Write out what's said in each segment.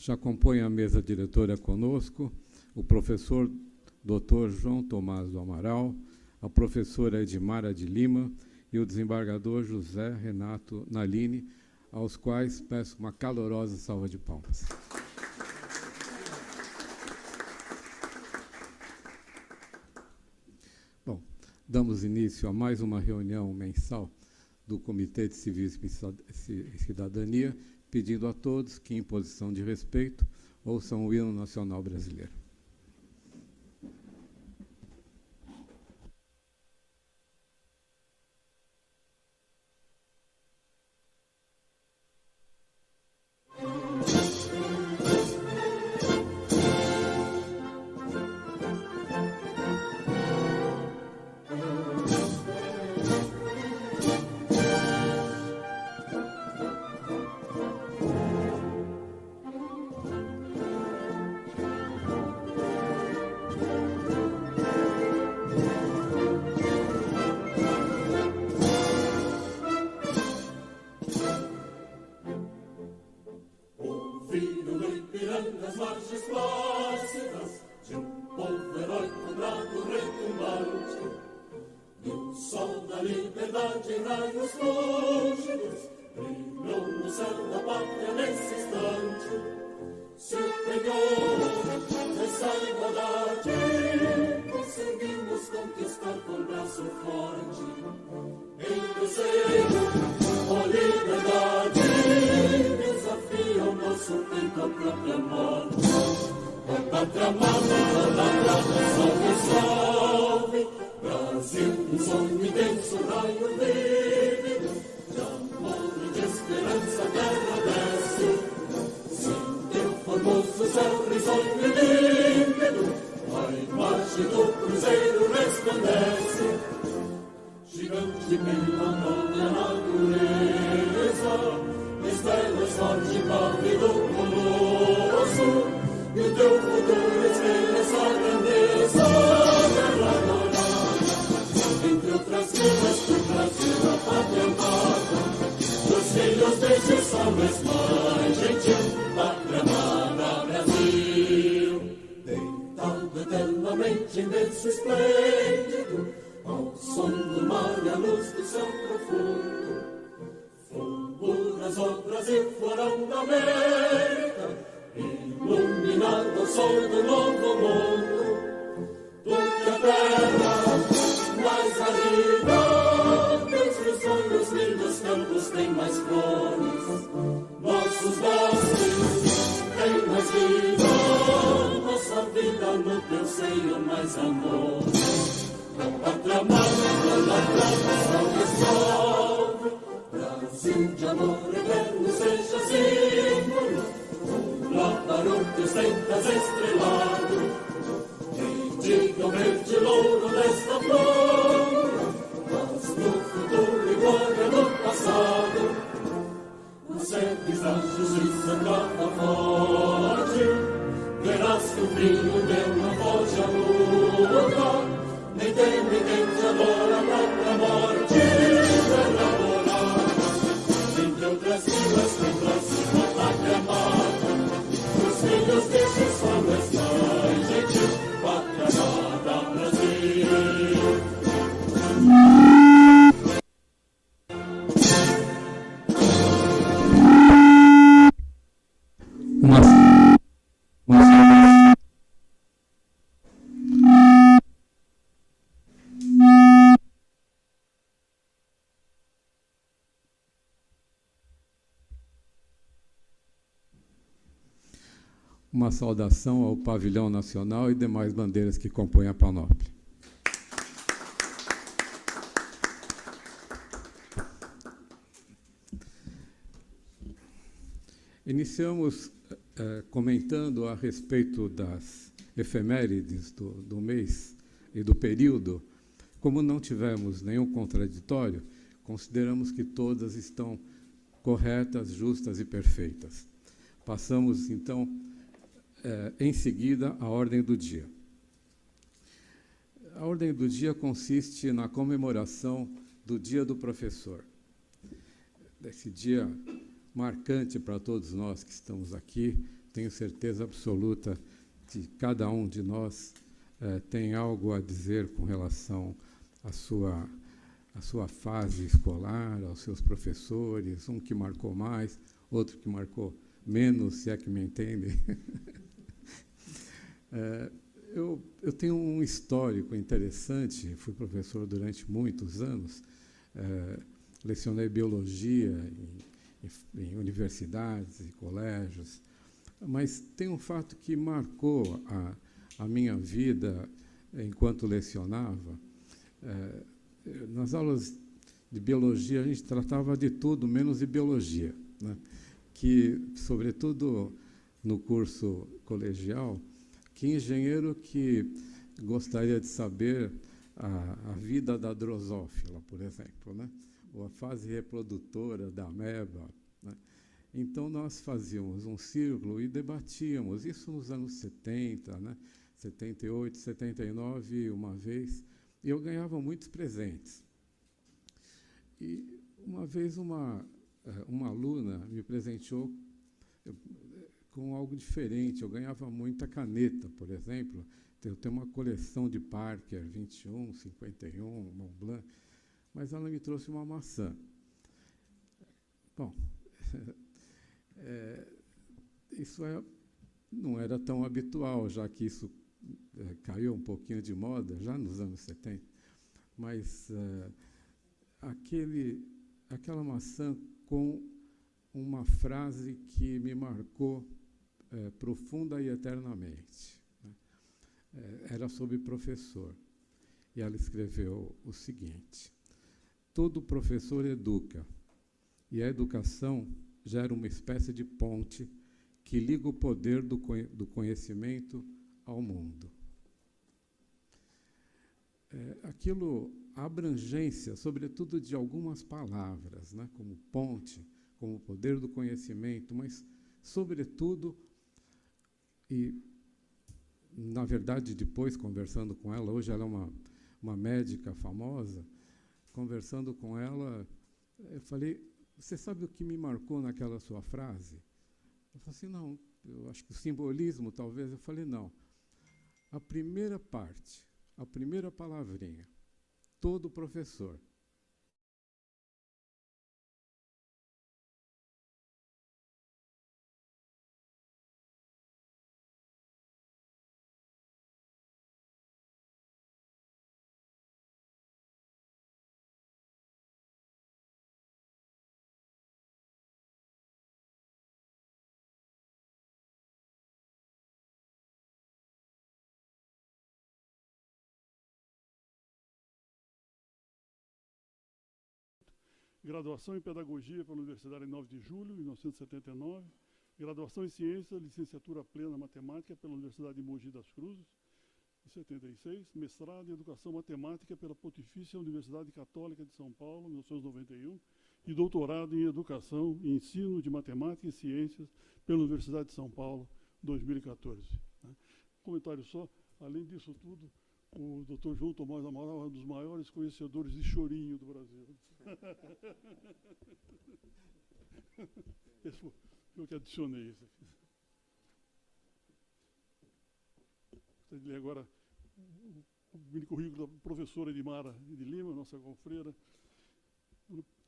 Já compõe a mesa diretora conosco o professor Dr. João Tomás do Amaral, a professora Edmara de Lima e o desembargador José Renato Nalini, aos quais peço uma calorosa salva de palmas. Bom, damos início a mais uma reunião mensal do Comitê de Civismo e Cidadania, pedindo a todos que, em posição de respeito, ouçam o hino nacional brasileiro. Uma saudação ao Pavilhão Nacional e demais bandeiras que compõem a Panóplia. Iniciamos comentando a respeito das efemérides do mês e do período. Como não tivemos nenhum contraditório, consideramos que todas estão corretas, justas e perfeitas. Passamos, então, em seguida, à ordem do dia. A ordem do dia consiste na comemoração do Dia do Professor. Esse dia marcante para todos nós que estamos aqui, tenho certeza absoluta de que cada um de nós tem algo a dizer com relação à sua fase escolar, aos seus professores, um que marcou mais, outro que marcou menos, se é que me entendem. Eu tenho um histórico interessante, fui professor durante muitos anos, lecionei biologia em universidades e colégios, mas tem um fato que marcou a minha vida enquanto lecionava. Nas aulas de biologia, a gente tratava de tudo, menos de biologia, né? Que, sobretudo no curso colegial, que engenheiro que gostaria de saber a vida da drosófila, por exemplo, né? Ou a fase reprodutora da ameba, né? Então, nós fazíamos um círculo e debatíamos, isso nos anos 70, né? 78, 79, uma vez, e eu ganhava muitos presentes. E, uma vez, uma aluna me presenteou com algo diferente. Eu ganhava muita caneta, por exemplo. Eu tenho uma coleção de Parker, 21, 51, Mont Blanc, mas ela me trouxe uma maçã. Bom, isso não era tão habitual, já que isso caiu um pouquinho de moda, já nos anos 70, mas aquela maçã com uma frase que me marcou profunda e eternamente. Era sobre professor. E ela escreveu o seguinte: todo professor educa, e a educação gera uma espécie de ponte que liga o poder do conhecimento ao mundo. Aquilo, a abrangência, sobretudo de algumas palavras, né, como ponte, como poder do conhecimento, mas, sobretudo, e, na verdade, depois, conversando com ela, hoje ela é uma médica famosa, conversando com ela, eu falei, você sabe o que me marcou naquela sua frase? Eu falei assim, não, eu acho que o simbolismo, talvez. Eu falei, não. A primeira parte, a primeira palavrinha, todo professor. Graduação em Pedagogia pela Universidade 9 de Julho, em 1979. Graduação em Ciências, licenciatura plena em Matemática pela Universidade de Mogi das Cruzes, em 76. Mestrado em Educação Matemática pela Pontifícia Universidade Católica de São Paulo, em 1991. E doutorado em Educação e Ensino de Matemática e Ciências pela Universidade de São Paulo, 2014. Comentário só, além disso tudo, o Dr. João Tomás Amaral é um dos maiores conhecedores de chorinho do Brasil. Esse foi eu que adicionei isso aqui. Gostaria de ler agora o mini currículo da professora Edmara de Lima, nossa confreira.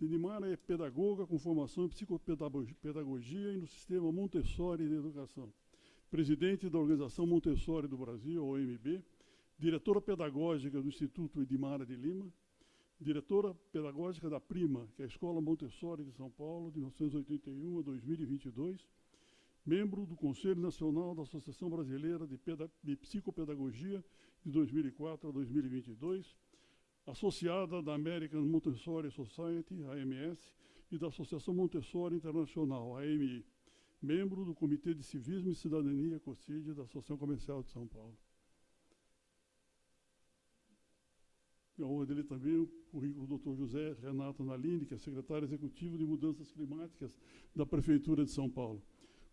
Edmara é pedagoga com formação em psicopedagogia e no sistema Montessori de educação. Presidente da Organização Montessori do Brasil, OMB, diretora pedagógica do Instituto Edmara de Lima, diretora pedagógica da Prima, que é a Escola Montessori de São Paulo, de 1981 a 2022, membro do Conselho Nacional da Associação Brasileira de Psicopedagogia, de 2004 a 2022, associada da American Montessori Society, AMS, e da Associação Montessori Internacional, AMI, membro do Comitê de Civismo e Cidadania, COCID, da Associação Comercial de São Paulo. E a honra dele também o currículo do Dr. José Renato Nalini, que é secretário executivo de Mudanças Climáticas da Prefeitura de São Paulo.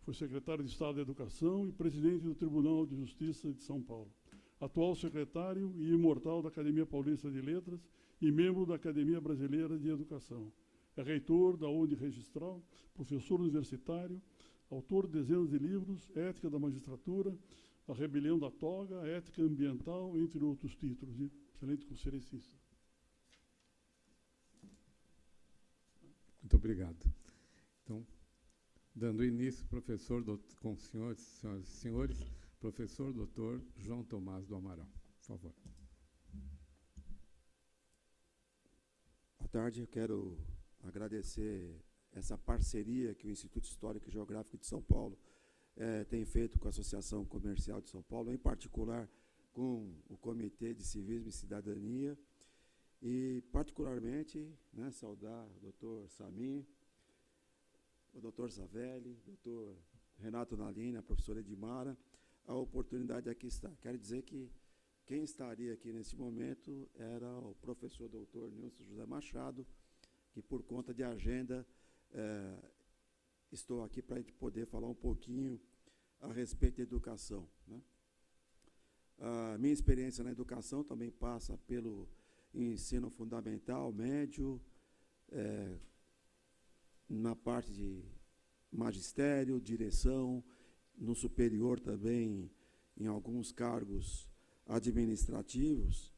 Foi secretário de Estado da Educação e presidente do Tribunal de Justiça de São Paulo. Atual secretário e imortal da Academia Paulista de Letras e membro da Academia Brasileira de Educação. É reitor da UniRegistral, professor universitário, autor de dezenas de livros, Ética da Magistratura, A Rebelião da Toga, Ética Ambiental, entre outros títulos. Excelente conferencista. Muito obrigado. Então, dando início, professor, com os senhores, senhoras e senhores, professor doutor João Tomás do Amaral. Por favor. Boa tarde, eu quero agradecer essa parceria que o Instituto Histórico e Geográfico de São Paulo tem feito com a Associação Comercial de São Paulo, em particular com o Comitê de Civismo e Cidadania, e particularmente, né, saudar o doutor Samir, o doutor Savelli, o doutor Renato Nalini, a professora Edmara, a oportunidade de aqui estar. Quero dizer que quem estaria aqui nesse momento era o professor doutor Nilson José Machado, que por conta de agenda estou aqui para a gente poder falar um pouquinho a respeito da educação, né? A minha experiência na educação também passa pelo ensino fundamental, médio, na parte de magistério, direção, no superior também, em alguns cargos administrativos.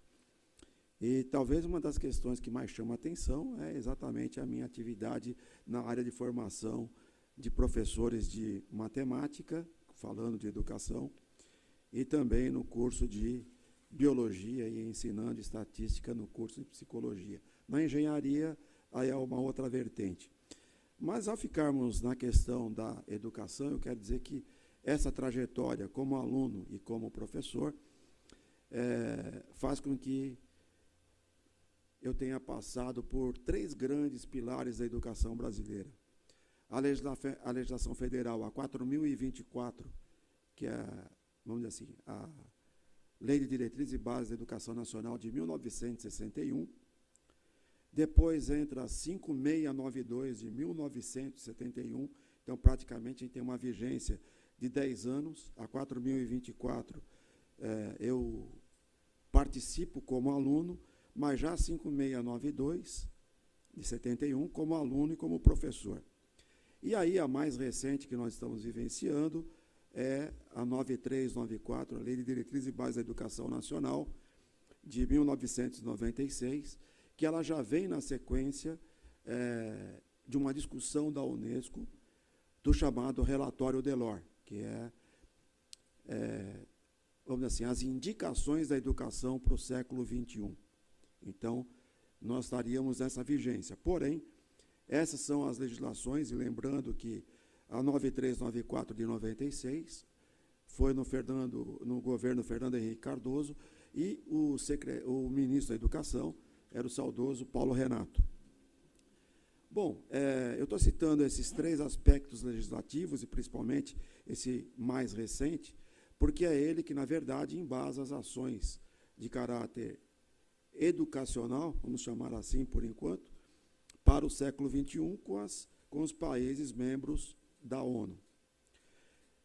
E talvez uma das questões que mais chama a atenção é exatamente a minha atividade na área de formação de professores de matemática, falando de educação, e também no curso de biologia e ensinando estatística no curso de psicologia. Na engenharia, aí é uma outra vertente. Mas, ao ficarmos na questão da educação, eu quero dizer que essa trajetória como aluno e como professor faz com que eu tenha passado por 3 grandes pilares da educação brasileira. A legislação federal, a 4.024, que é, vamos dizer assim, a Lei de Diretrizes e Bases da Educação Nacional de 1961. Depois entra a 5.692 de 1971, então praticamente a gente tem uma vigência de 10 anos. A 4.024 eu participo como aluno, mas já a 5.692 de 71 como aluno e como professor. E aí a mais recente que nós estamos vivenciando é a 9394, a Lei de Diretrizes e Bases da Educação Nacional, de 1996, que ela já vem na sequência de uma discussão da Unesco do chamado Relatório Delors, que vamos dizer assim, as indicações da educação para o século XXI. Então, nós estaríamos nessa vigência. Porém, essas são as legislações, e lembrando que a 9394 de 96 foi no governo Fernando Henrique Cardoso, e o ministro da Educação era o saudoso Paulo Renato. Bom, eu estou citando esses 3 aspectos legislativos, e principalmente esse mais recente, porque é ele que, na verdade, embasa as ações de caráter educacional, vamos chamar assim por enquanto, para o século XXI com os países membros da ONU.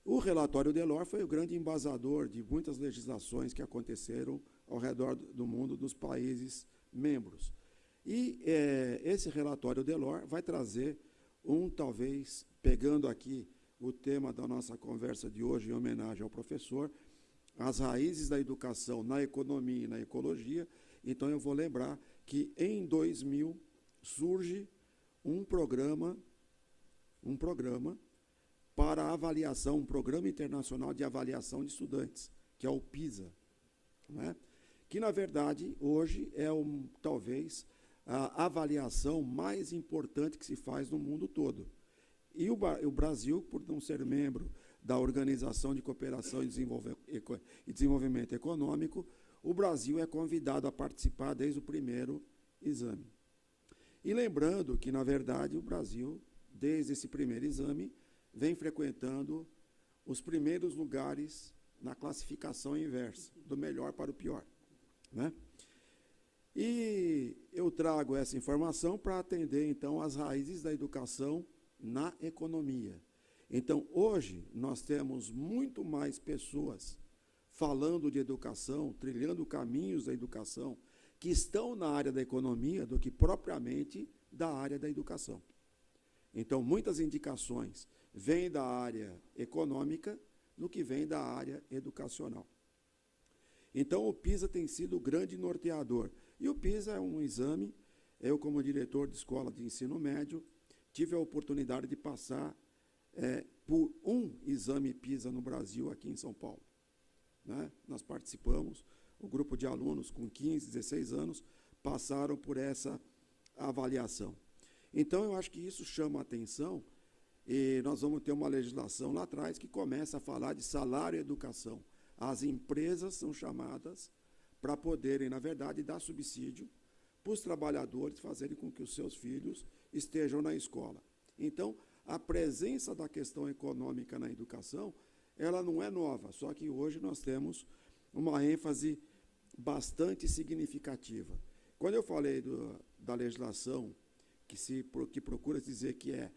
O relatório Delors foi o grande embasador de muitas legislações que aconteceram ao redor do mundo dos países membros. E esse relatório Delors vai trazer talvez, pegando aqui o tema da nossa conversa de hoje, em homenagem ao professor, as raízes da educação na economia e na ecologia. Então, eu vou lembrar que, em 2000, surge um programa para avaliação, um programa internacional de avaliação de estudantes, que é o PISA, né? Que, na verdade, hoje é talvez a avaliação mais importante que se faz no mundo todo. E o Brasil, por não ser membro da Organização de Cooperação e Desenvolvimento Econômico, o Brasil é convidado a participar desde o primeiro exame. E lembrando que, na verdade, o Brasil, desde esse primeiro exame, vem frequentando os primeiros lugares na classificação inversa, do melhor para o pior, né? E eu trago essa informação para atender, então, as raízes da educação na economia. Então, hoje, nós temos muito mais pessoas falando de educação, trilhando caminhos da educação, que estão na área da economia do que propriamente da área da educação. Então, muitas indicações vem da área econômica do que vem da área educacional. Então, o PISA tem sido o grande norteador. E o PISA é um exame, eu, como diretor de escola de ensino médio, tive a oportunidade de passar por um exame PISA no Brasil, aqui em São Paulo. Né? Nós participamos, o grupo de alunos com 15, 16 anos passaram por essa avaliação. Então, eu acho que isso chama a atenção e nós vamos ter uma legislação lá atrás que começa a falar de salário e educação. As empresas são chamadas para poderem, na verdade, dar subsídio para os trabalhadores fazerem com que os seus filhos estejam na escola. Então, a presença da questão econômica na educação, ela não é nova, só que hoje nós temos uma ênfase bastante significativa. Quando eu falei da legislação, que procura dizer que é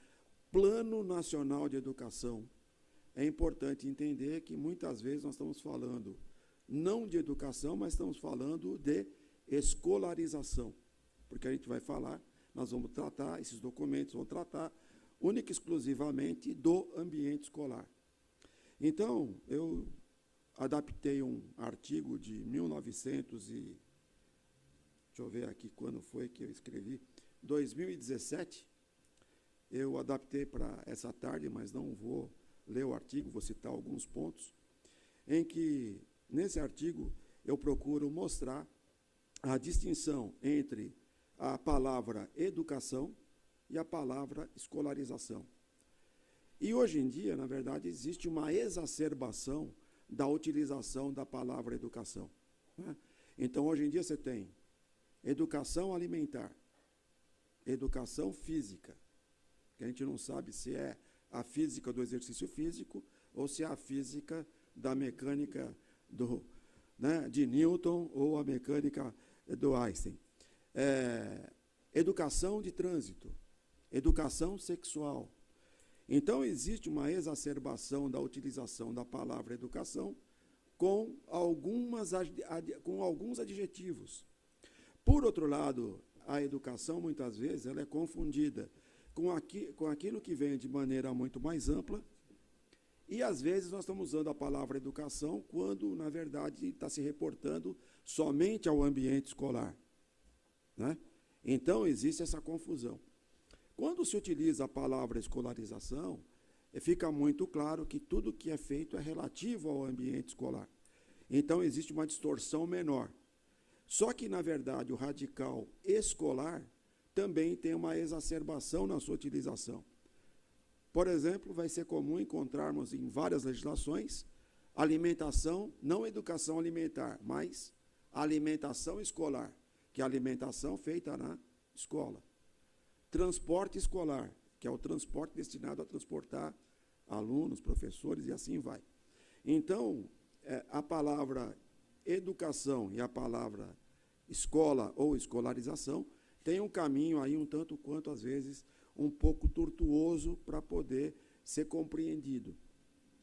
Plano Nacional de Educação, é importante entender que muitas vezes nós estamos falando não de educação, mas estamos falando de escolarização, porque a gente vai falar, nós vamos tratar, esses documentos vão tratar única e exclusivamente do ambiente escolar. Então, eu adaptei um artigo de 1900 e... deixa eu ver aqui quando foi que eu escrevi, 2017, eu adaptei para essa tarde, mas não vou ler o artigo, vou citar alguns pontos, em que, nesse artigo, eu procuro mostrar a distinção entre a palavra educação e a palavra escolarização. E hoje em dia, na verdade, existe uma exacerbação da utilização da palavra educação. Né? Então, hoje em dia, você tem educação alimentar, educação física, que a gente não sabe se é a física do exercício físico ou se é a física da mecânica de Newton ou a mecânica do Einstein. Educação de trânsito, educação sexual. Então, existe uma exacerbação da utilização da palavra educação com alguns adjetivos. Por outro lado, a educação, muitas vezes, ela é confundida com aquilo que vem de maneira muito mais ampla, e, às vezes, nós estamos usando a palavra educação quando, na verdade, está se reportando somente ao ambiente escolar. Né? Então, existe essa confusão. Quando se utiliza a palavra escolarização, fica muito claro que tudo que é feito é relativo ao ambiente escolar. Então, existe uma distorção menor. Só que, na verdade, o radical escolar também tem uma exacerbação na sua utilização. Por exemplo, vai ser comum encontrarmos em várias legislações alimentação, não educação alimentar, mas alimentação escolar, que é a alimentação feita na escola. Transporte escolar, que é o transporte destinado a transportar alunos, professores e assim vai. Então, a palavra educação e a palavra escola ou escolarização tem um caminho aí um tanto quanto, às vezes, um pouco tortuoso para poder ser compreendido.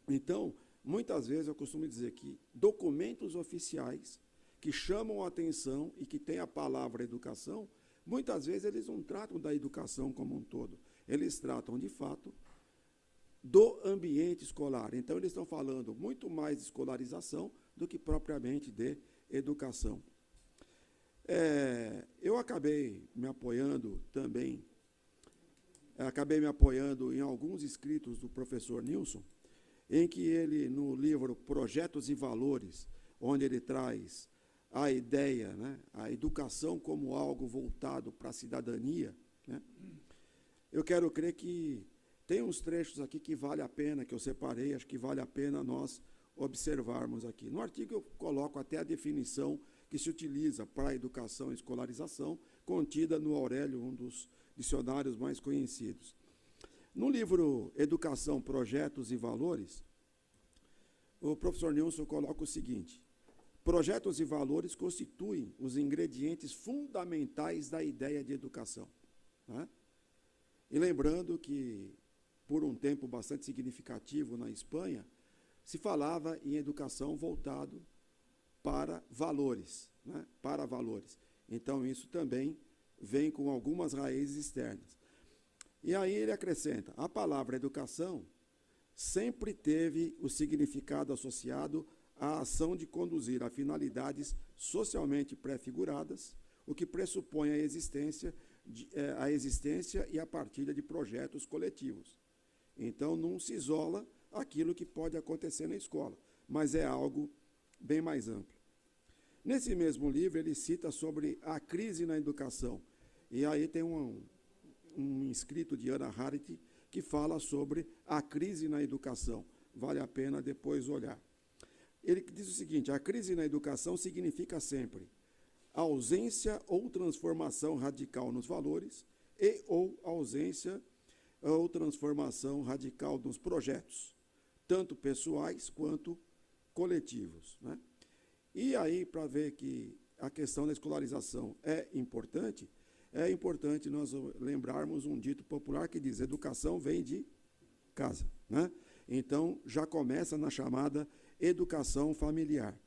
Então, muitas vezes eu costumo dizer que documentos oficiais que chamam a atenção e que têm a palavra educação, muitas vezes eles não tratam da educação como um todo, eles tratam, de fato, do ambiente escolar. Então, eles estão falando muito mais de escolarização do que propriamente de educação. Eu acabei me apoiando também, em alguns escritos do professor Nilson, em que ele, no livro Projetos e Valores, onde ele traz a ideia, né, a educação como algo voltado para a cidadania, né, eu quero crer que tem uns trechos aqui que vale a pena, que eu separei, acho que vale a pena nós observarmos aqui. No artigo eu coloco até a definição que se utiliza para a educação e escolarização, contida no Aurélio, um dos dicionários mais conhecidos. No livro Educação, Projetos e Valores, o professor Nilson coloca o seguinte: projetos e valores constituem os ingredientes fundamentais da ideia de educação. Né? E lembrando que, por um tempo bastante significativo na Espanha, se falava em educação voltado para valores, né? Para valores. Então, isso também vem com algumas raízes externas. E aí ele acrescenta: a palavra educação sempre teve o significado associado à ação de conduzir a finalidades socialmente prefiguradas, o que pressupõe a existência e a partilha de projetos coletivos. Então, não se isola aquilo que pode acontecer na escola, mas é algo bem mais amplo. Nesse mesmo livro, ele cita sobre a crise na educação. E aí tem um escrito de Hannah Arendt que fala sobre a crise na educação. Vale a pena depois olhar. Ele diz o seguinte: a crise na educação significa sempre ausência ou transformação radical nos valores e ou ausência ou transformação radical nos projetos, tanto pessoais quanto coletivos, né? E aí, para ver que a questão da escolarização é importante nós lembrarmos um dito popular que diz: educação vem de casa, né? Então, já começa na chamada educação familiar.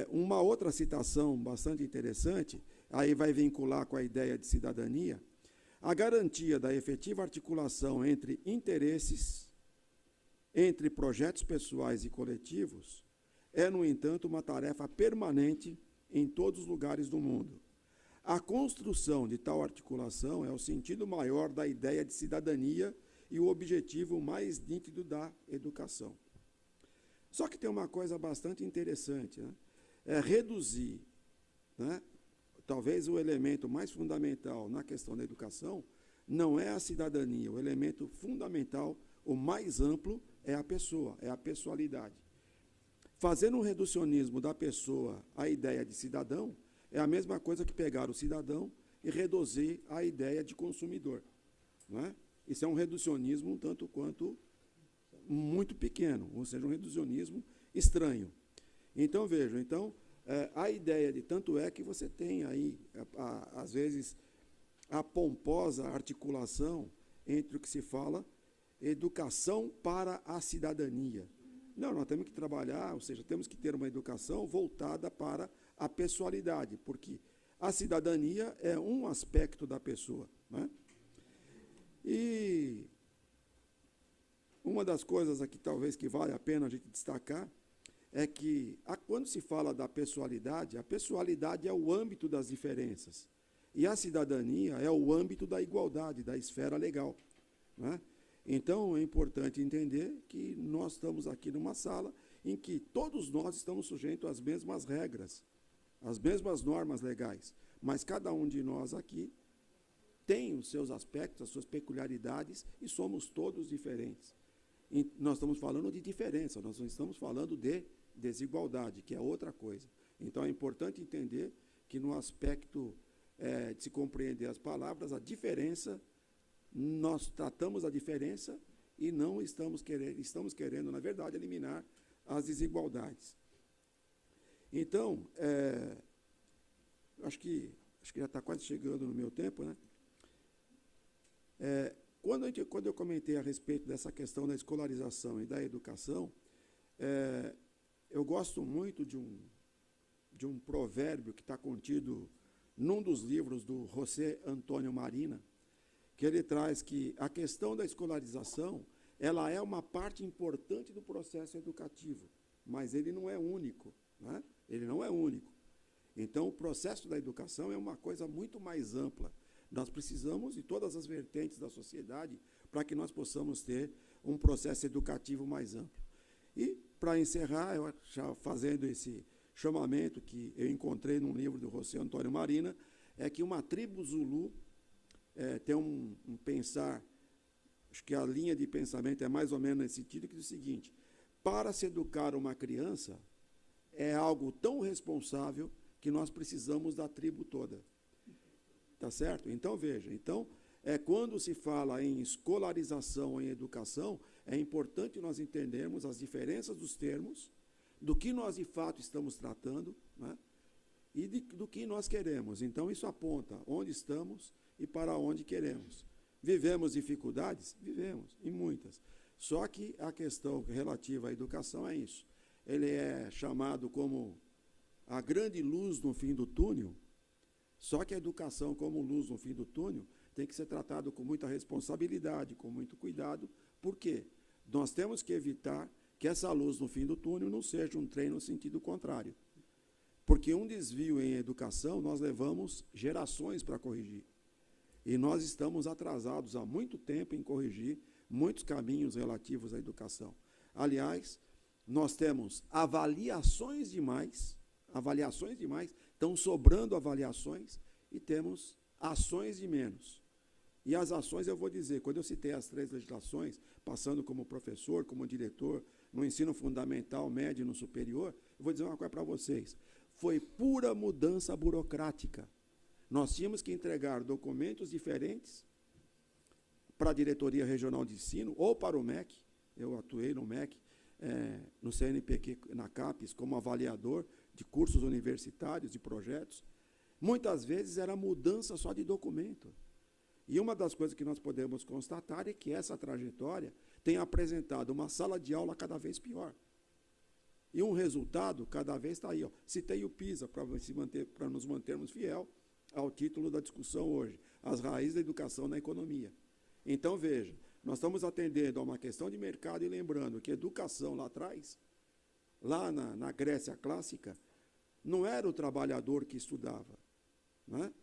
Uma outra citação bastante interessante, aí vai vincular com a ideia de cidadania: a garantia da efetiva articulação entre interesses, entre projetos pessoais e coletivos, é, no entanto, uma tarefa permanente em todos os lugares do mundo. A construção de tal articulação é o sentido maior da ideia de cidadania e o objetivo mais nítido da educação. Só que tem uma coisa bastante interessante, né? É reduzir, né? Talvez o elemento mais fundamental na questão da educação não é a cidadania, o elemento fundamental, o mais amplo, é a pessoa, é a pessoalidade. Fazendo um reducionismo da pessoa à ideia de cidadão é a mesma coisa que pegar o cidadão e reduzir à ideia de consumidor, não é? Isso é um reducionismo um tanto quanto muito pequeno, ou seja, um reducionismo estranho. Então, vejam, a ideia de tanto é que você tem aí, às vezes, a pomposa articulação entre o que se fala educação para a cidadania. Não, nós temos que trabalhar, ou seja, temos que ter uma educação voltada para a pessoalidade, porque a cidadania é um aspecto da pessoa, né? E uma das coisas aqui, talvez, que vale a pena a gente destacar, é que, quando se fala da pessoalidade, a pessoalidade é o âmbito das diferenças, e a cidadania é o âmbito da igualdade, da esfera legal, né? Então, é importante entender que nós estamos aqui numa sala em que todos nós estamos sujeitos às mesmas regras, às mesmas normas legais, mas cada um de nós aqui tem os seus aspectos, as suas peculiaridades, e somos todos diferentes. E nós estamos falando de diferença, nós não estamos falando de desigualdade, que é outra coisa. Então, é importante entender que, no aspecto de se compreender as palavras, a diferença, nós tratamos a diferença e não estamos querendo, na verdade, eliminar as desigualdades. Então, acho que já está quase chegando no meu tempo, né? Quando eu comentei a respeito dessa questão da escolarização e da educação, eu gosto muito de um provérbio que está contido num dos livros do José Antônio Marina, que ele traz que a questão da escolarização, ela é uma parte importante do processo educativo, mas ele não é único, né? Ele não é único. Então, o processo da educação é uma coisa muito mais ampla. Nós precisamos de todas as vertentes da sociedade para que nós possamos ter um processo educativo mais amplo. E, para encerrar, eu já fazendo esse chamamento que eu encontrei num livro do José Antônio Marina, é que uma tribo Zulu tem um pensar, acho que a linha de pensamento é mais ou menos nesse sentido, que diz o seguinte: para se educar uma criança, é algo tão responsável que nós precisamos da tribo toda. Tá certo? Então, veja, quando se fala em escolarização, em educação, é importante nós entendermos as diferenças dos termos, do que nós, de fato, estamos tratando, né? E do que nós queremos. Então, isso aponta onde estamos e para onde queremos. Vivemos dificuldades? Vivemos, e muitas. Só que a questão relativa à educação é isso. Ele é chamado como a grande luz no fim do túnel, só que a educação como luz no fim do túnel tem que ser tratado com muita responsabilidade, com muito cuidado, Por quê? Nós temos que evitar que essa luz no fim do túnel não seja um trem no sentido contrário. Porque um desvio em educação, nós levamos gerações para corrigir. E nós estamos atrasados há muito tempo em corrigir muitos caminhos relativos à educação. Aliás, nós temos avaliações demais, estão sobrando avaliações, e temos ações de menos. E as ações, eu vou dizer, quando eu citei as 3 legislações, passando como professor, como diretor, no ensino fundamental, médio e no superior, eu vou dizer uma coisa para vocês. Foi pura mudança burocrática. Nós tínhamos que entregar documentos diferentes para a Diretoria Regional de Ensino ou para o MEC. Eu atuei no MEC, no CNPq, na CAPES, como avaliador de cursos universitários e projetos. Muitas vezes era mudança só de documento. E uma das coisas que nós podemos constatar é que essa trajetória tem apresentado uma sala de aula cada vez pior. E um resultado cada vez está aí. Ó. Citei o PISA para nos mantermos fiel ao título da discussão hoje, as raízes da educação na economia. Então, veja, nós estamos atendendo a uma questão de mercado e lembrando que educação lá atrás, lá na Grécia clássica, não era o trabalhador que estudava, né?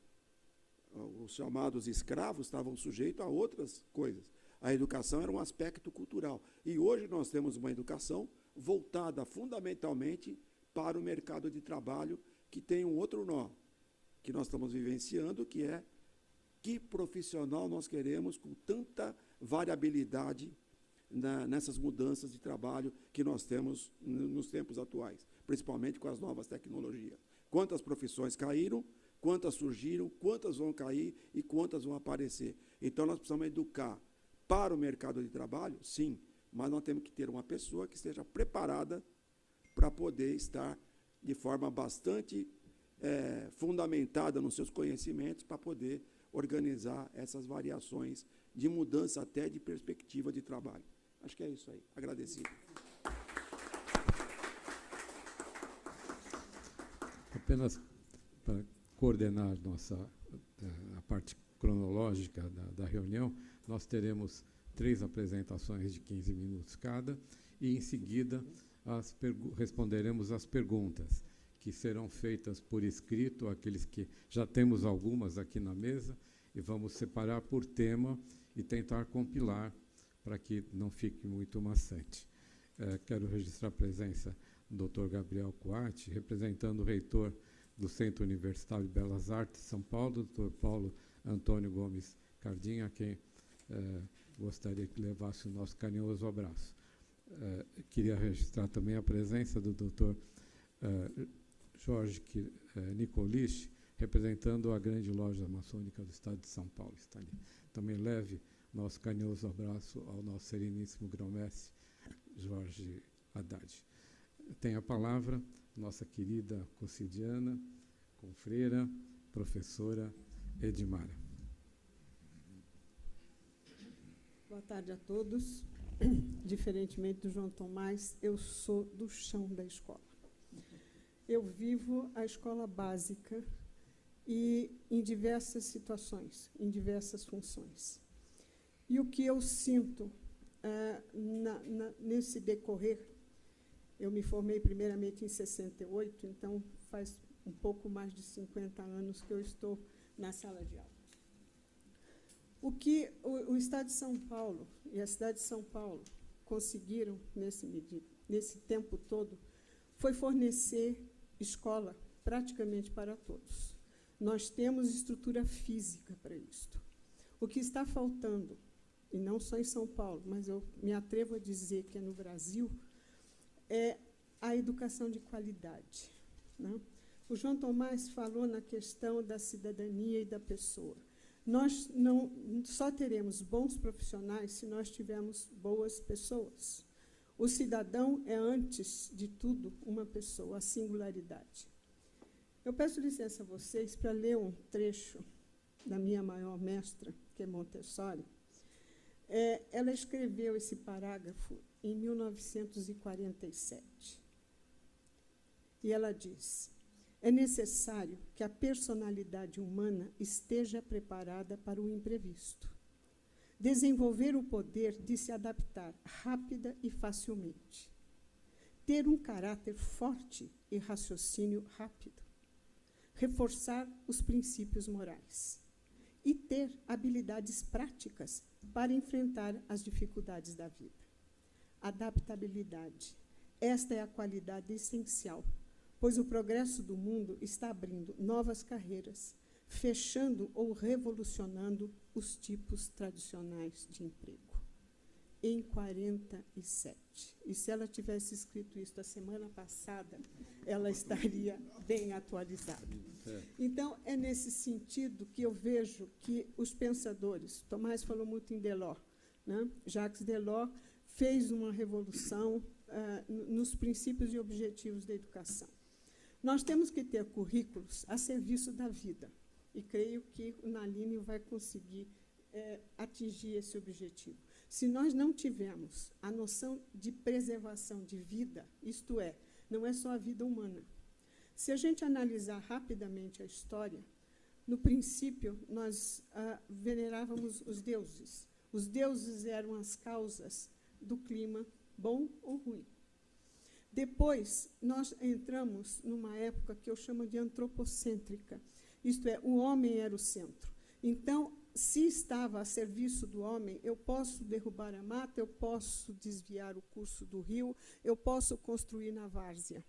Os chamados escravos estavam sujeitos a outras coisas. A educação era um aspecto cultural. E hoje nós temos uma educação voltada fundamentalmente para o mercado de trabalho, que tem um outro nó, que nós estamos vivenciando, que é que profissional nós queremos com tanta variabilidade nessas mudanças de trabalho que nós temos nos tempos atuais, principalmente com as novas tecnologias. Quantas profissões caíram, quantas surgiram, quantas vão cair e quantas vão aparecer. Então, nós precisamos educar para o mercado de trabalho, sim, mas nós temos que ter uma pessoa que esteja preparada para poder estar de forma bastante fundamentada nos seus conhecimentos para poder organizar essas variações de mudança até de perspectiva de trabalho. Acho que é isso aí. Agradecido. Apenas para coordenar a parte cronológica da reunião, nós teremos 3 apresentações de 15 minutos cada e, em seguida, responderemos as perguntas, que serão feitas por escrito, aqueles que já temos algumas aqui na mesa, e vamos separar por tema e tentar compilar para que não fique muito maçante. Quero registrar a presença do Dr. Gabriel Coati, representando o reitor do Centro Universitário de Belas Artes de São Paulo, Dr. Paulo Antônio Gomes Cardim, a quem gostaria que levasse o nosso carinhoso abraço. Queria registrar também a presença do Dr. Jorge Nicolich, representando a grande loja maçônica do Estado de São Paulo. Está ali. Também leve nosso carinhoso abraço ao nosso sereníssimo grão-mestre, Jorge Haddad. Tem a palavra nossa querida concidiana, confreira, professora Edmara. Boa tarde a todos. Diferentemente do João Tomás, eu sou do chão da escola. Eu vivo a escola básica e em diversas situações, em diversas funções. E o que eu sinto nesse decorrer, eu me formei primeiramente em 68, então faz um pouco mais de 50 anos que eu estou na sala de aula. O que o Estado de São Paulo e a cidade de São Paulo conseguiram nesse tempo todo foi fornecer escola praticamente para todos. Nós temos estrutura física para isto. O que está faltando, e não só em São Paulo, mas eu me atrevo a dizer que é no Brasil, é a educação de qualidade, né? O João Tomás falou na questão da cidadania e da pessoa. Nós não só teremos bons profissionais se nós tivermos boas pessoas. O cidadão é, antes de tudo, uma pessoa, a singularidade. Eu peço licença a vocês para ler um trecho da minha maior mestra, que é Montessori. Ela escreveu esse parágrafo em 1947. E ela diz: é necessário que a personalidade humana esteja preparada para o imprevisto. desenvolver o poder de se adaptar rápida e facilmente, ter um caráter forte e raciocínio rápido, reforçar os princípios morais e ter habilidades práticas para enfrentar as dificuldades da vida. Adaptabilidade. Esta é a qualidade essencial, pois o progresso do mundo está abrindo novas carreiras, fechando ou revolucionando os tipos tradicionais de emprego. Em 47. E se ela tivesse escrito isso a semana passada, ela estaria bem atualizada. Então, é nesse sentido que eu vejo que os pensadores, Tomás falou muito em Delors, né? Jacques Delors fez uma revolução nos princípios e objetivos da educação. Nós temos que ter currículos a serviço da vida, e creio que o Nalínio vai conseguir atingir esse objetivo. Se nós não tivermos a noção de preservação de vida, isto é, não é só a vida humana. Se a gente analisar rapidamente a história, no princípio, nós venerávamos os deuses. Os deuses eram as causas do clima, bom ou ruim. Depois, nós entramos numa época que eu chamo de antropocêntrica, isto é, o homem era o centro. Então, se estava a serviço do homem, eu posso derrubar a mata, eu posso desviar o curso do rio, eu posso construir na várzea.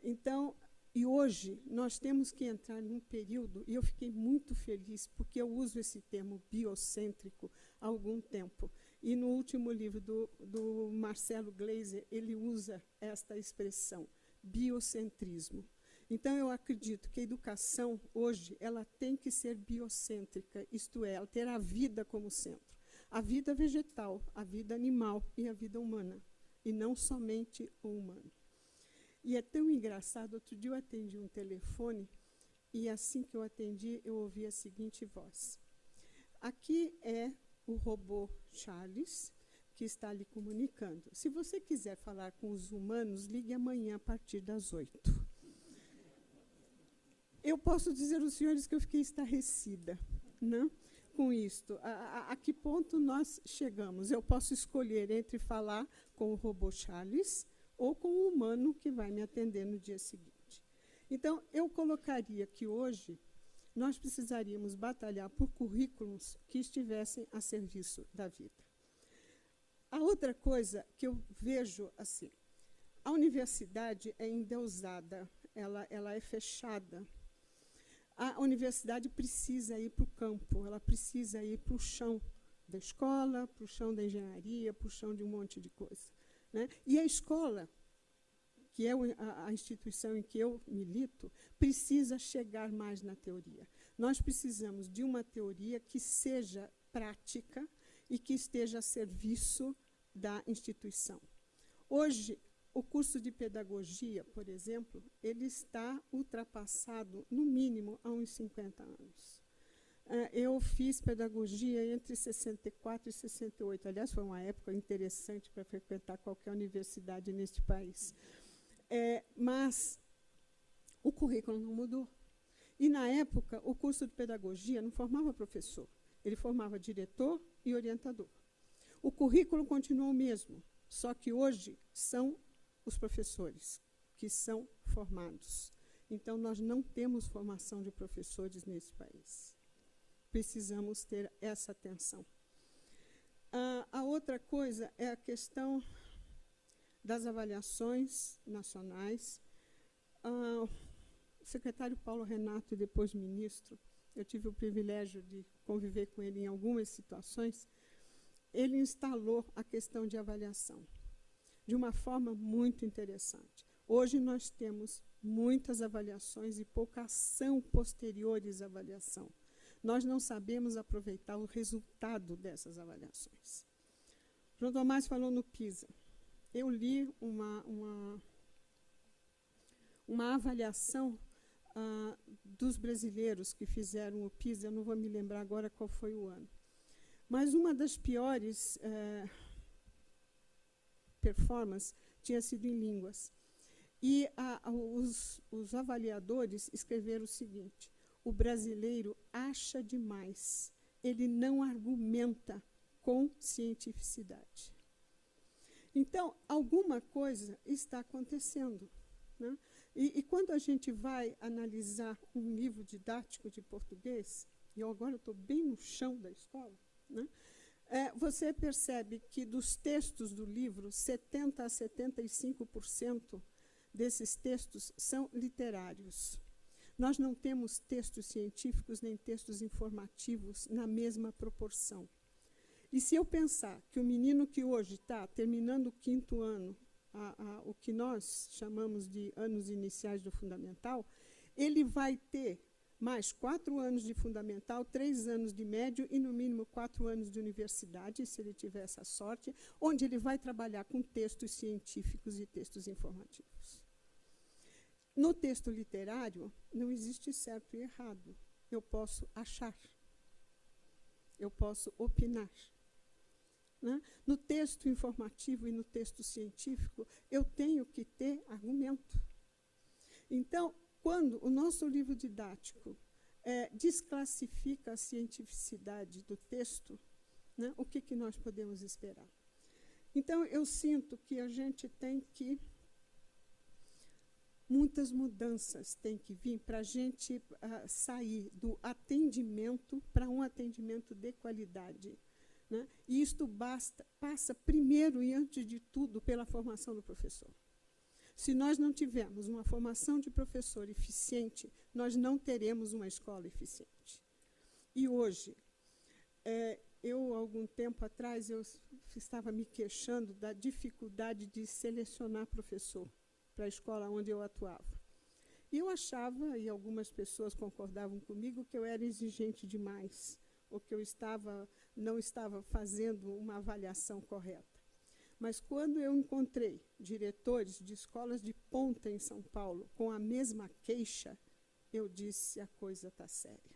Então, e hoje, nós temos que entrar num período, e eu fiquei muito feliz, porque eu uso esse termo biocêntrico há algum tempo. E no último livro do Marcelo Gleiser, ele usa esta expressão, biocentrismo. Então, eu acredito que a educação, hoje, ela tem que ser biocêntrica, isto é, ela ter a vida como centro. A vida vegetal, a vida animal e a vida humana, e não somente o humano. E é tão engraçado, outro dia eu atendi um telefone, e assim que eu atendi, eu ouvi a seguinte voz. Aqui é o robô Charles, que está lhe comunicando. Se você quiser falar com os humanos, ligue amanhã a partir das 8h. Eu posso dizer aos senhores que eu fiquei estarrecida, né, com isto. A que ponto nós chegamos? Eu posso escolher entre falar com o robô Charles ou com o humano que vai me atender no dia seguinte. Então, eu colocaria que hoje nós precisaríamos batalhar por currículos que estivessem a serviço da vida. A outra coisa que eu vejo assim, a universidade é endeusada, ela é fechada. A universidade precisa ir para o campo, ela precisa ir para o chão da escola, para o chão da engenharia, para o chão de um monte de coisa, né? E a escola, que é a instituição em que eu milito, precisa chegar mais na teoria. Nós precisamos de uma teoria que seja prática e que esteja a serviço da instituição. Hoje, o curso de pedagogia, por exemplo, ele está ultrapassado, no mínimo, há uns 50 anos. Eu fiz pedagogia entre 64 e 68. Aliás, foi uma época interessante para frequentar qualquer universidade neste país. Mas o currículo não mudou. E, na época, o curso de pedagogia não formava professor, ele formava diretor e orientador. O currículo continuou o mesmo, só que hoje são os professores que são formados. Então, nós não temos formação de professores nesse país. Precisamos ter essa atenção. A outra coisa é a questão das avaliações nacionais. O secretário Paulo Renato, e depois ministro, eu tive o privilégio de conviver com ele em algumas situações, ele instalou a questão de avaliação de uma forma muito interessante. Hoje nós temos muitas avaliações e pouca ação posteriores à avaliação. Nós não sabemos aproveitar o resultado dessas avaliações. João Tomás falou no PISA. Eu li uma avaliação dos brasileiros que fizeram o PISA, eu não vou me lembrar agora qual foi o ano. Mas uma das piores performances tinha sido em línguas. E os avaliadores escreveram o seguinte: o brasileiro acha demais, ele não argumenta com cientificidade. Então, alguma coisa está acontecendo, né? E quando a gente vai analisar um livro didático de português, e eu agora estou bem no chão da escola, né? Você percebe que dos textos do livro, 70% a 75% desses textos são literários. Nós não temos textos científicos nem textos informativos na mesma proporção. E se eu pensar que o menino que hoje está terminando o 5º ano, o que nós chamamos de anos iniciais do fundamental, ele vai ter mais 4 anos de fundamental, 3 anos de médio e, no mínimo, 4 anos de universidade, se ele tiver essa sorte, onde ele vai trabalhar com textos científicos e textos informativos. No texto literário, não existe certo e errado. Eu posso achar. Eu posso opinar. Né? No texto informativo e no texto científico, eu tenho que ter argumento. Então, quando o nosso livro didático desclassifica a cientificidade do texto, né, o que nós podemos esperar? Então, eu sinto que a gente tem que... Muitas mudanças têm que vir para a gente sair do atendimento para um atendimento de qualidade. Né? E isto passa, primeiro e antes de tudo, pela formação do professor. Se nós não tivermos uma formação de professor eficiente, nós não teremos uma escola eficiente. E hoje, algum tempo atrás, eu estava me queixando da dificuldade de selecionar professor para a escola onde eu atuava. E eu achava, e algumas pessoas concordavam comigo, que eu era exigente demais, ou que eu não estava fazendo uma avaliação correta. Mas quando eu encontrei diretores de escolas de ponta em São Paulo com a mesma queixa, eu disse, a coisa está séria.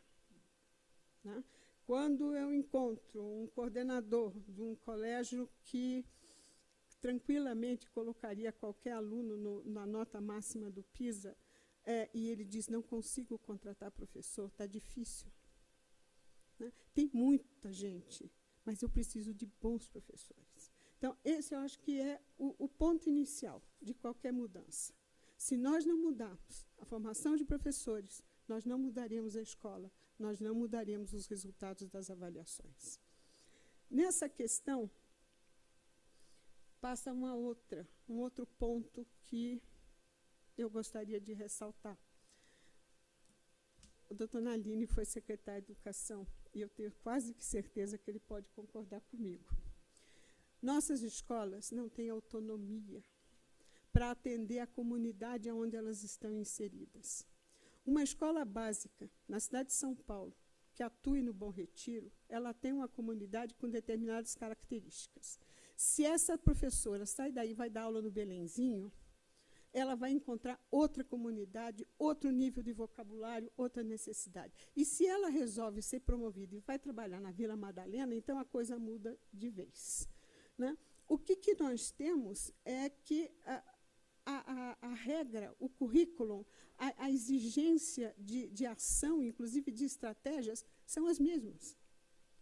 Né? Quando eu encontro um coordenador de um colégio que tranquilamente colocaria qualquer aluno na nota máxima do PISA, e ele diz, não consigo contratar professor, está difícil. Né? Tem muita gente, mas eu preciso de bons professores. Então, esse eu acho que é o ponto inicial de qualquer mudança. Se nós não mudarmos a formação de professores, nós não mudaremos a escola, nós não mudaremos os resultados das avaliações. Nessa questão, passa um outro ponto que eu gostaria de ressaltar. O doutor Naline foi secretário de Educação, e eu tenho quase que certeza que ele pode concordar comigo. Nossas escolas não têm autonomia para atender a comunidade onde elas estão inseridas. Uma escola básica, na cidade de São Paulo, que atue no Bom Retiro, ela tem uma comunidade com determinadas características. Se essa professora sai daí e vai dar aula no Belenzinho, ela vai encontrar outra comunidade, outro nível de vocabulário, outra necessidade. E se ela resolve ser promovida e vai trabalhar na Vila Madalena, então a coisa muda de vez. Né? O que nós temos é que a regra, o currículo, a exigência de ação, inclusive de estratégias, são as mesmas.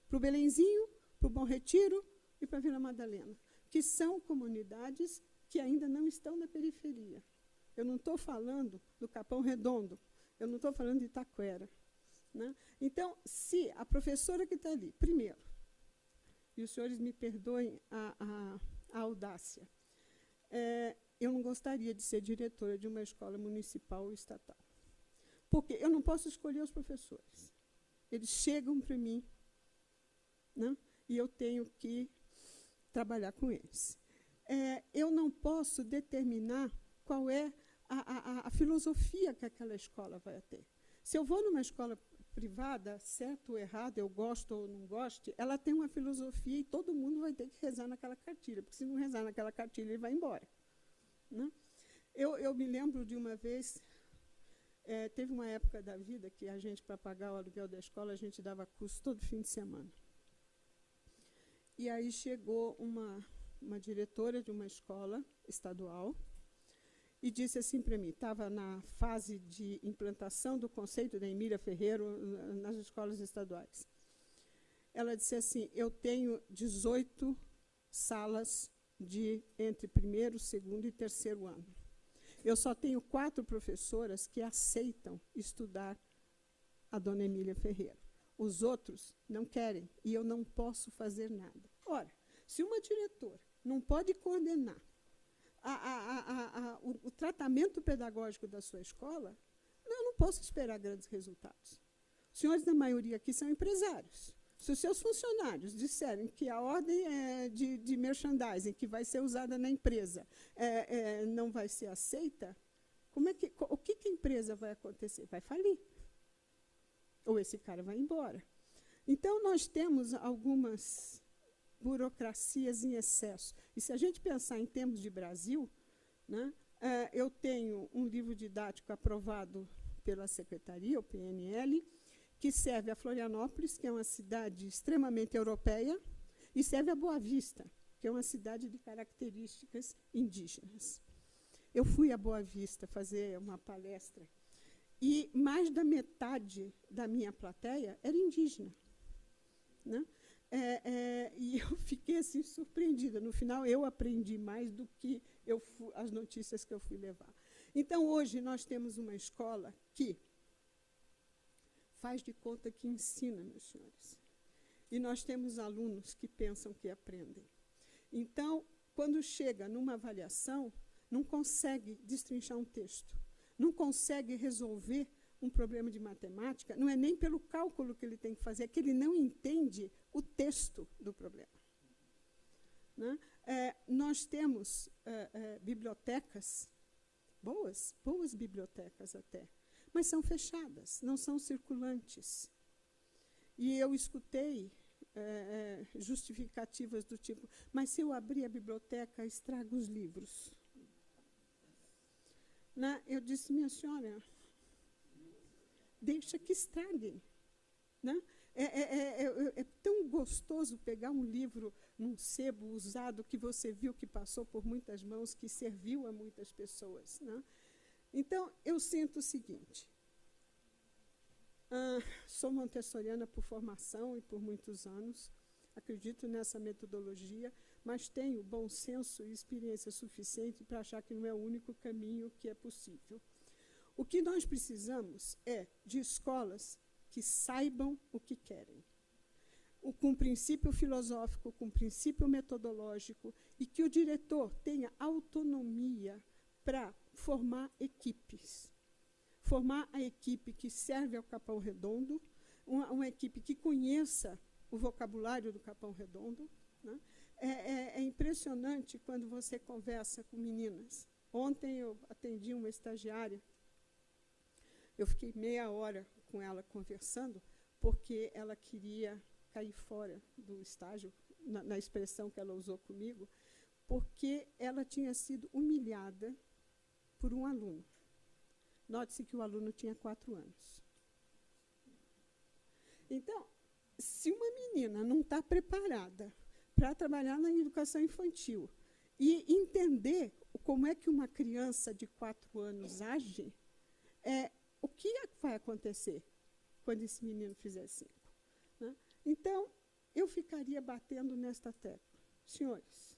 Para o Belenzinho, para o Bom Retiro e para a Vila Madalena, que são comunidades que ainda não estão na periferia. Eu não estou falando do Capão Redondo, eu não estou falando de Itaquera. Né? Então, se a professora que está ali, primeiro, e os senhores me perdoem a audácia, eu não gostaria de ser diretora de uma escola municipal ou estatal. Porque eu não posso escolher os professores. Eles chegam para mim, né? E eu tenho que trabalhar com eles. Eu não posso determinar qual é a filosofia que aquela escola vai ter. Se eu vou numa escola privada, certo ou errado, eu gosto ou não gosto, ela tem uma filosofia e todo mundo vai ter que rezar naquela cartilha, porque se não rezar naquela cartilha, ele vai embora. Né? Eu me lembro de uma vez, teve uma época da vida que a gente, para pagar o aluguel da escola, a gente dava curso todo fim de semana. E aí chegou uma diretora de uma escola estadual e disse assim para mim, estava na fase de implantação do conceito da Emília Ferreiro nas escolas estaduais. ela disse assim, eu tenho 18 salas entre primeiro, segundo e terceiro ano. Eu só tenho 4 professoras que aceitam estudar a dona Emília Ferreira. Os outros não querem, e eu não posso fazer nada. Ora, se uma diretora não pode coordenar o tratamento pedagógico da sua escola, eu não posso esperar grandes resultados. Os senhores, na maioria aqui, são empresários. Se os seus funcionários disserem que a ordem de merchandising que vai ser usada na empresa não vai ser aceita, o que a empresa vai acontecer? Vai falir. Ou esse cara vai embora. Então, nós temos algumas burocracias em excesso. E se a gente pensar em termos de Brasil, né, eu tenho um livro didático aprovado pela Secretaria, o PNL, que serve a Florianópolis, que é uma cidade extremamente europeia, e serve a Boa Vista, que é uma cidade de características indígenas. Eu fui a Boa Vista fazer uma palestra, e mais da metade da minha plateia era indígena, né? E eu fiquei assim, surpreendida. No final, eu aprendi mais do que as notícias que eu fui levar. Então, hoje, nós temos uma escola que faz de conta que ensina, meus senhores. E nós temos alunos que pensam que aprendem. Então, quando chega numa avaliação, não consegue destrinchar um texto, não consegue resolver um problema de matemática, não é nem pelo cálculo que ele tem que fazer, é que ele não entende o texto do problema. Né? Nós temos bibliotecas, boas bibliotecas até, mas são fechadas, não são circulantes. E eu escutei justificativas do tipo, mas se eu abrir a biblioteca, estrago os livros. Né? Eu disse, minha senhora, deixa que estraguem. Né? É tão gostoso pegar um livro num sebo usado que você viu que passou por muitas mãos, que serviu a muitas pessoas. Né? Então, eu sinto o seguinte, sou montessoriana por formação e por muitos anos, acredito nessa metodologia, mas tenho bom senso e experiência suficiente para achar que não é o único caminho que é possível. O que nós precisamos é de escolas que saibam o que querem, com princípio filosófico, com princípio metodológico, e que o diretor tenha autonomia para formar equipes. Formar a equipe que serve ao Capão Redondo, uma equipe que conheça o vocabulário do Capão Redondo. Né? É impressionante quando você conversa com meninas. Ontem eu atendi uma estagiária, eu fiquei meia hora com ela conversando, porque ela queria cair fora do estágio, na expressão que ela usou comigo, porque ela tinha sido humilhada por um aluno. Note-se que o aluno tinha 4 anos. Então, se uma menina não está preparada para trabalhar na educação infantil e entender como é que uma criança de 4 anos age, o que vai acontecer quando esse menino fizer 5? Né? Então, eu ficaria batendo nesta tecla. Senhores,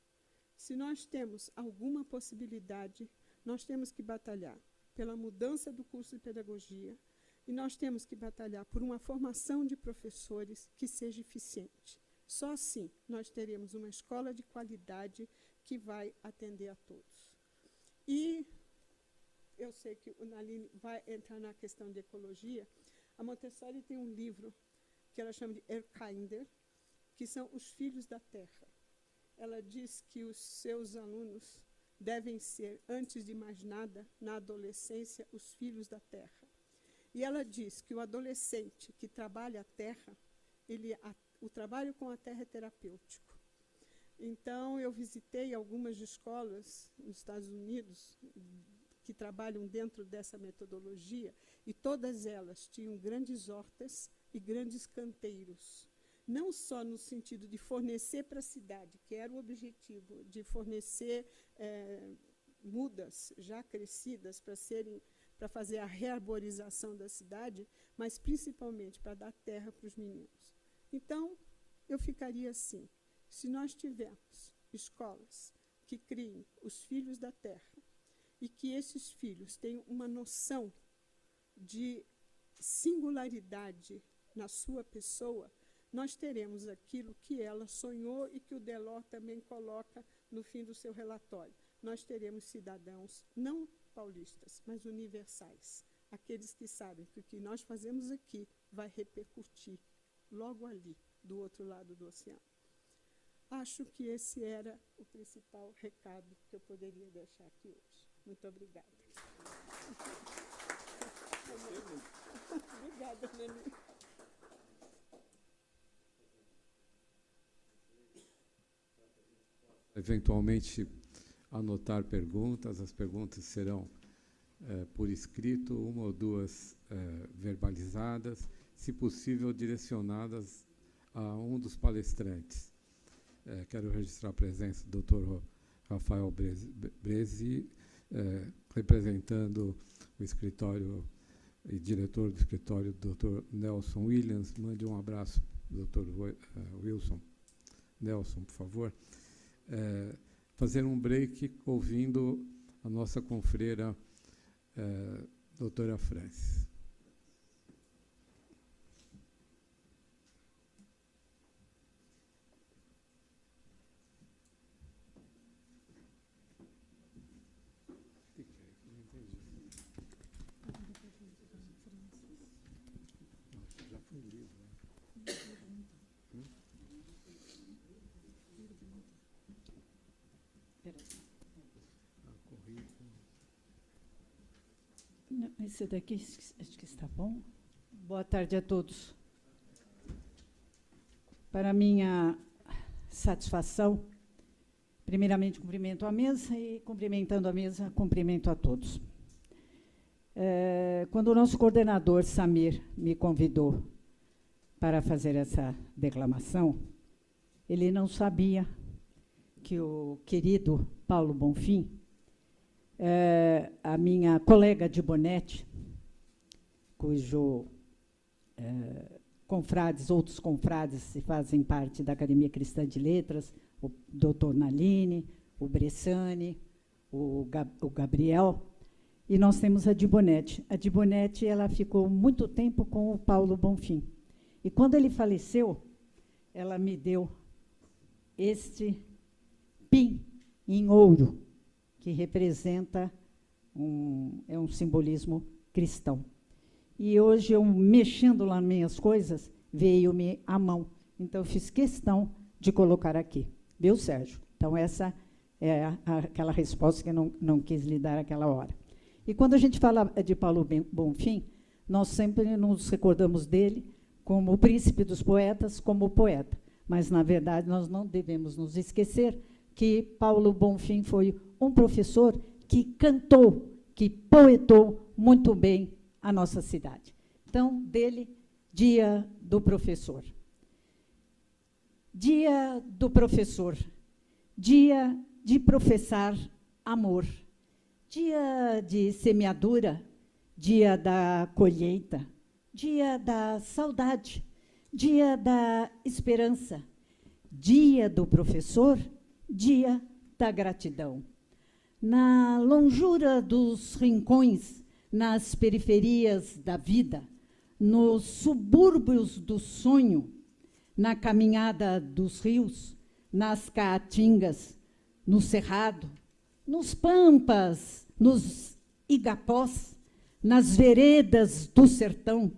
se nós temos alguma possibilidade, nós temos que batalhar pela mudança do curso de pedagogia, e nós temos que batalhar por uma formação de professores que seja eficiente. Só assim nós teremos uma escola de qualidade que vai atender a todos. E eu sei que o Naline vai entrar na questão de ecologia. A Montessori tem um livro que ela chama de Erkinder, que são os filhos da terra. Ela diz que os seus alunos devem ser, antes de mais nada, na adolescência, os filhos da terra. E ela diz que o adolescente que trabalha a terra, o trabalho com a terra é terapêutico. Então, eu visitei algumas escolas nos Estados Unidos que trabalham dentro dessa metodologia, e todas elas tinham grandes hortas e grandes canteiros. Não só no sentido de fornecer para a cidade, que era o objetivo, de fornecer mudas já crescidas para fazer a rearborização da cidade, mas principalmente para dar terra para os meninos. Então, eu ficaria assim. Se nós tivermos escolas que criem os filhos da terra e que esses filhos tenham uma noção de singularidade na sua pessoa, nós teremos aquilo que ela sonhou e que o Delors também coloca no fim do seu relatório. Nós teremos cidadãos não paulistas, mas universais. Aqueles que sabem que o que nós fazemos aqui vai repercutir logo ali, do outro lado do oceano. Acho que esse era o principal recado que eu poderia deixar aqui hoje. Muito obrigada. Obrigada, Nani. Eventualmente, anotar perguntas. As perguntas serão por escrito, uma ou duas verbalizadas, se possível, direcionadas a um dos palestrantes. Quero registrar a presença do Dr. Rafael Bresi, representando o escritório e diretor do escritório, Dr. Nelson Williams. Mande um abraço, Dr. Wilson. Nelson, por favor. Fazer um break ouvindo a nossa confreira, doutora Francis. Já foi lido, né? Esse daqui, acho que está bom. Boa tarde a todos. Para minha satisfação, primeiramente cumprimento a mesa e, cumprimentando a mesa, cumprimento a todos. Quando o nosso coordenador, Samir, me convidou para fazer essa declamação, ele não sabia que o querido Paulo Bonfim, a minha colega de Bonete, cujo outros confrades fazem parte da Academia Cristã de Letras, o doutor Naline, o Bressani, o Gabriel, e nós temos a de Bonete. A de Bonete, ela ficou muito tempo com o Paulo Bonfim. E quando ele faleceu, ela me deu este pin em ouro, que representa um simbolismo cristão. E hoje, eu, mexendo lá nas minhas coisas, veio-me à mão. Então, eu fiz questão de colocar aqui. Viu, Sérgio? Então, essa é aquela resposta que eu não quis lhe dar naquela hora. E quando a gente fala de Paulo Bonfim, nós sempre nos recordamos dele como o príncipe dos poetas, como poeta. Mas, na verdade, nós não devemos nos esquecer que Paulo Bonfim foi um professor que cantou, que poetou muito bem a nossa cidade. Então, dele, Dia do Professor. Dia do Professor. Dia de professar amor. Dia de semeadura. Dia da colheita. Dia da saudade. Dia da esperança. Dia do professor. Dia da gratidão. Na longura dos rincões, nas periferias da vida, nos subúrbios do sonho, na caminhada dos rios, nas caatingas, no cerrado, nos pampas, nos igapós, nas veredas do sertão,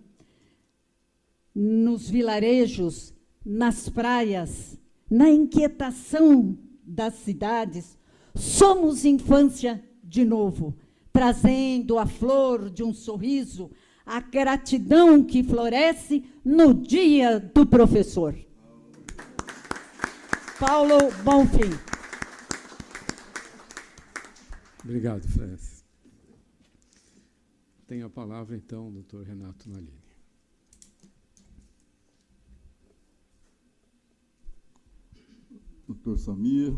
nos vilarejos, nas praias, na inquietação das cidades, somos infância de novo, trazendo a flor de um sorriso, a gratidão que floresce no Dia do Professor. Paulo Bonfim. Obrigado, Francis. Tem a palavra, então, o doutor Renato Naline. Doutor Samir,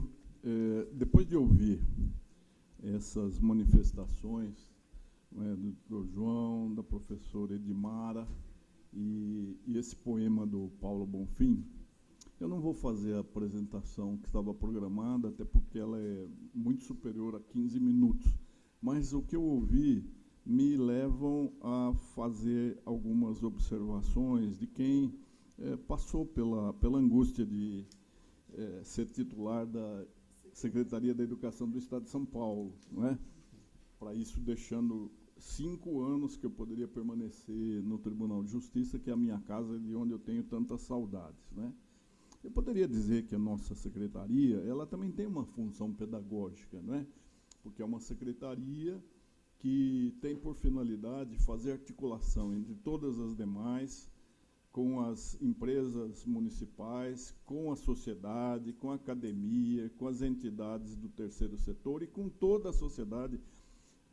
depois de ouvir essas manifestações, do Dr. João, da professora Edmara e esse poema do Paulo Bonfim, Eu não vou fazer a apresentação que estava programada, até porque ela é muito superior a 15 minutos. Mas o que eu ouvi me levam a fazer algumas observações de quem passou pela angústia de ser titular da Secretaria da Educação do Estado de São Paulo, não é? Para isso, deixando 5 anos que eu poderia permanecer no Tribunal de Justiça, que é a minha casa, de onde eu tenho tantas saudades, né? Eu poderia dizer que a nossa secretaria, ela também tem uma função pedagógica, não é? Porque é uma secretaria que tem por finalidade fazer articulação entre todas as demais, com as empresas municipais, com a sociedade, com a academia, com as entidades do terceiro setor e com toda a sociedade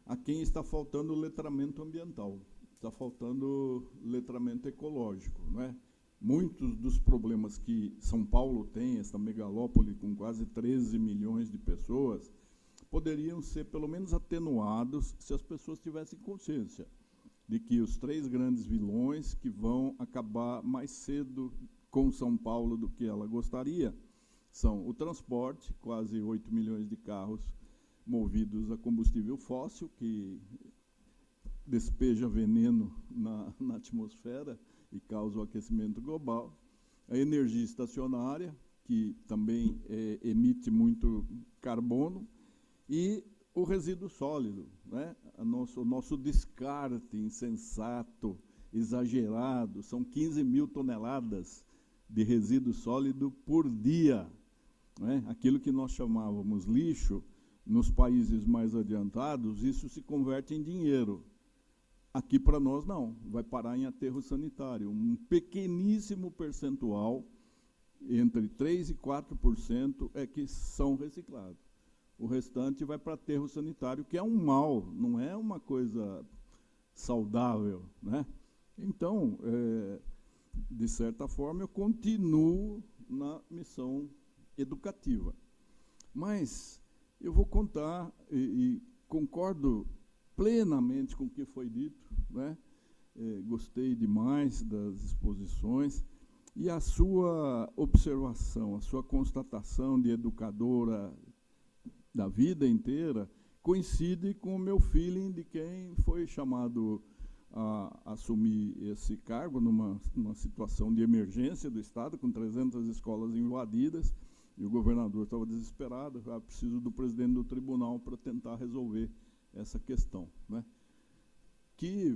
a quem está faltando letramento ambiental, está faltando letramento ecológico, não é? Muitos dos problemas que São Paulo tem, esta megalópole com quase 13 milhões de pessoas, poderiam ser pelo menos atenuados se as pessoas tivessem consciência de que os 3 grandes vilões que vão acabar mais cedo com São Paulo do que ela gostaria são o transporte, quase 8 milhões de carros movidos a combustível fóssil, que despeja veneno na atmosfera e causa o aquecimento global, a energia estacionária, que também emite muito carbono, e o resíduo sólido, né? O nosso descarte insensato, exagerado, são 15 mil toneladas de resíduo sólido por dia, né? Aquilo que nós chamávamos lixo, nos países mais adiantados, isso se converte em dinheiro. Aqui, para nós, não. Vai parar em aterro sanitário. Um pequeníssimo percentual, entre 3% e 4%, é que são reciclados. O restante vai para aterro sanitário, que é um mal, não é uma coisa saudável, né? Então, de certa forma, eu continuo na missão educativa. Mas eu vou contar, e concordo plenamente com o que foi dito, né? Gostei demais das exposições, e a sua observação, a sua constatação de educadora da vida inteira, coincide com o meu feeling de quem foi chamado a assumir esse cargo numa situação de emergência do Estado, com 300 escolas invadidas, e o governador estava desesperado, preciso do presidente do tribunal para tentar resolver essa questão, né? Que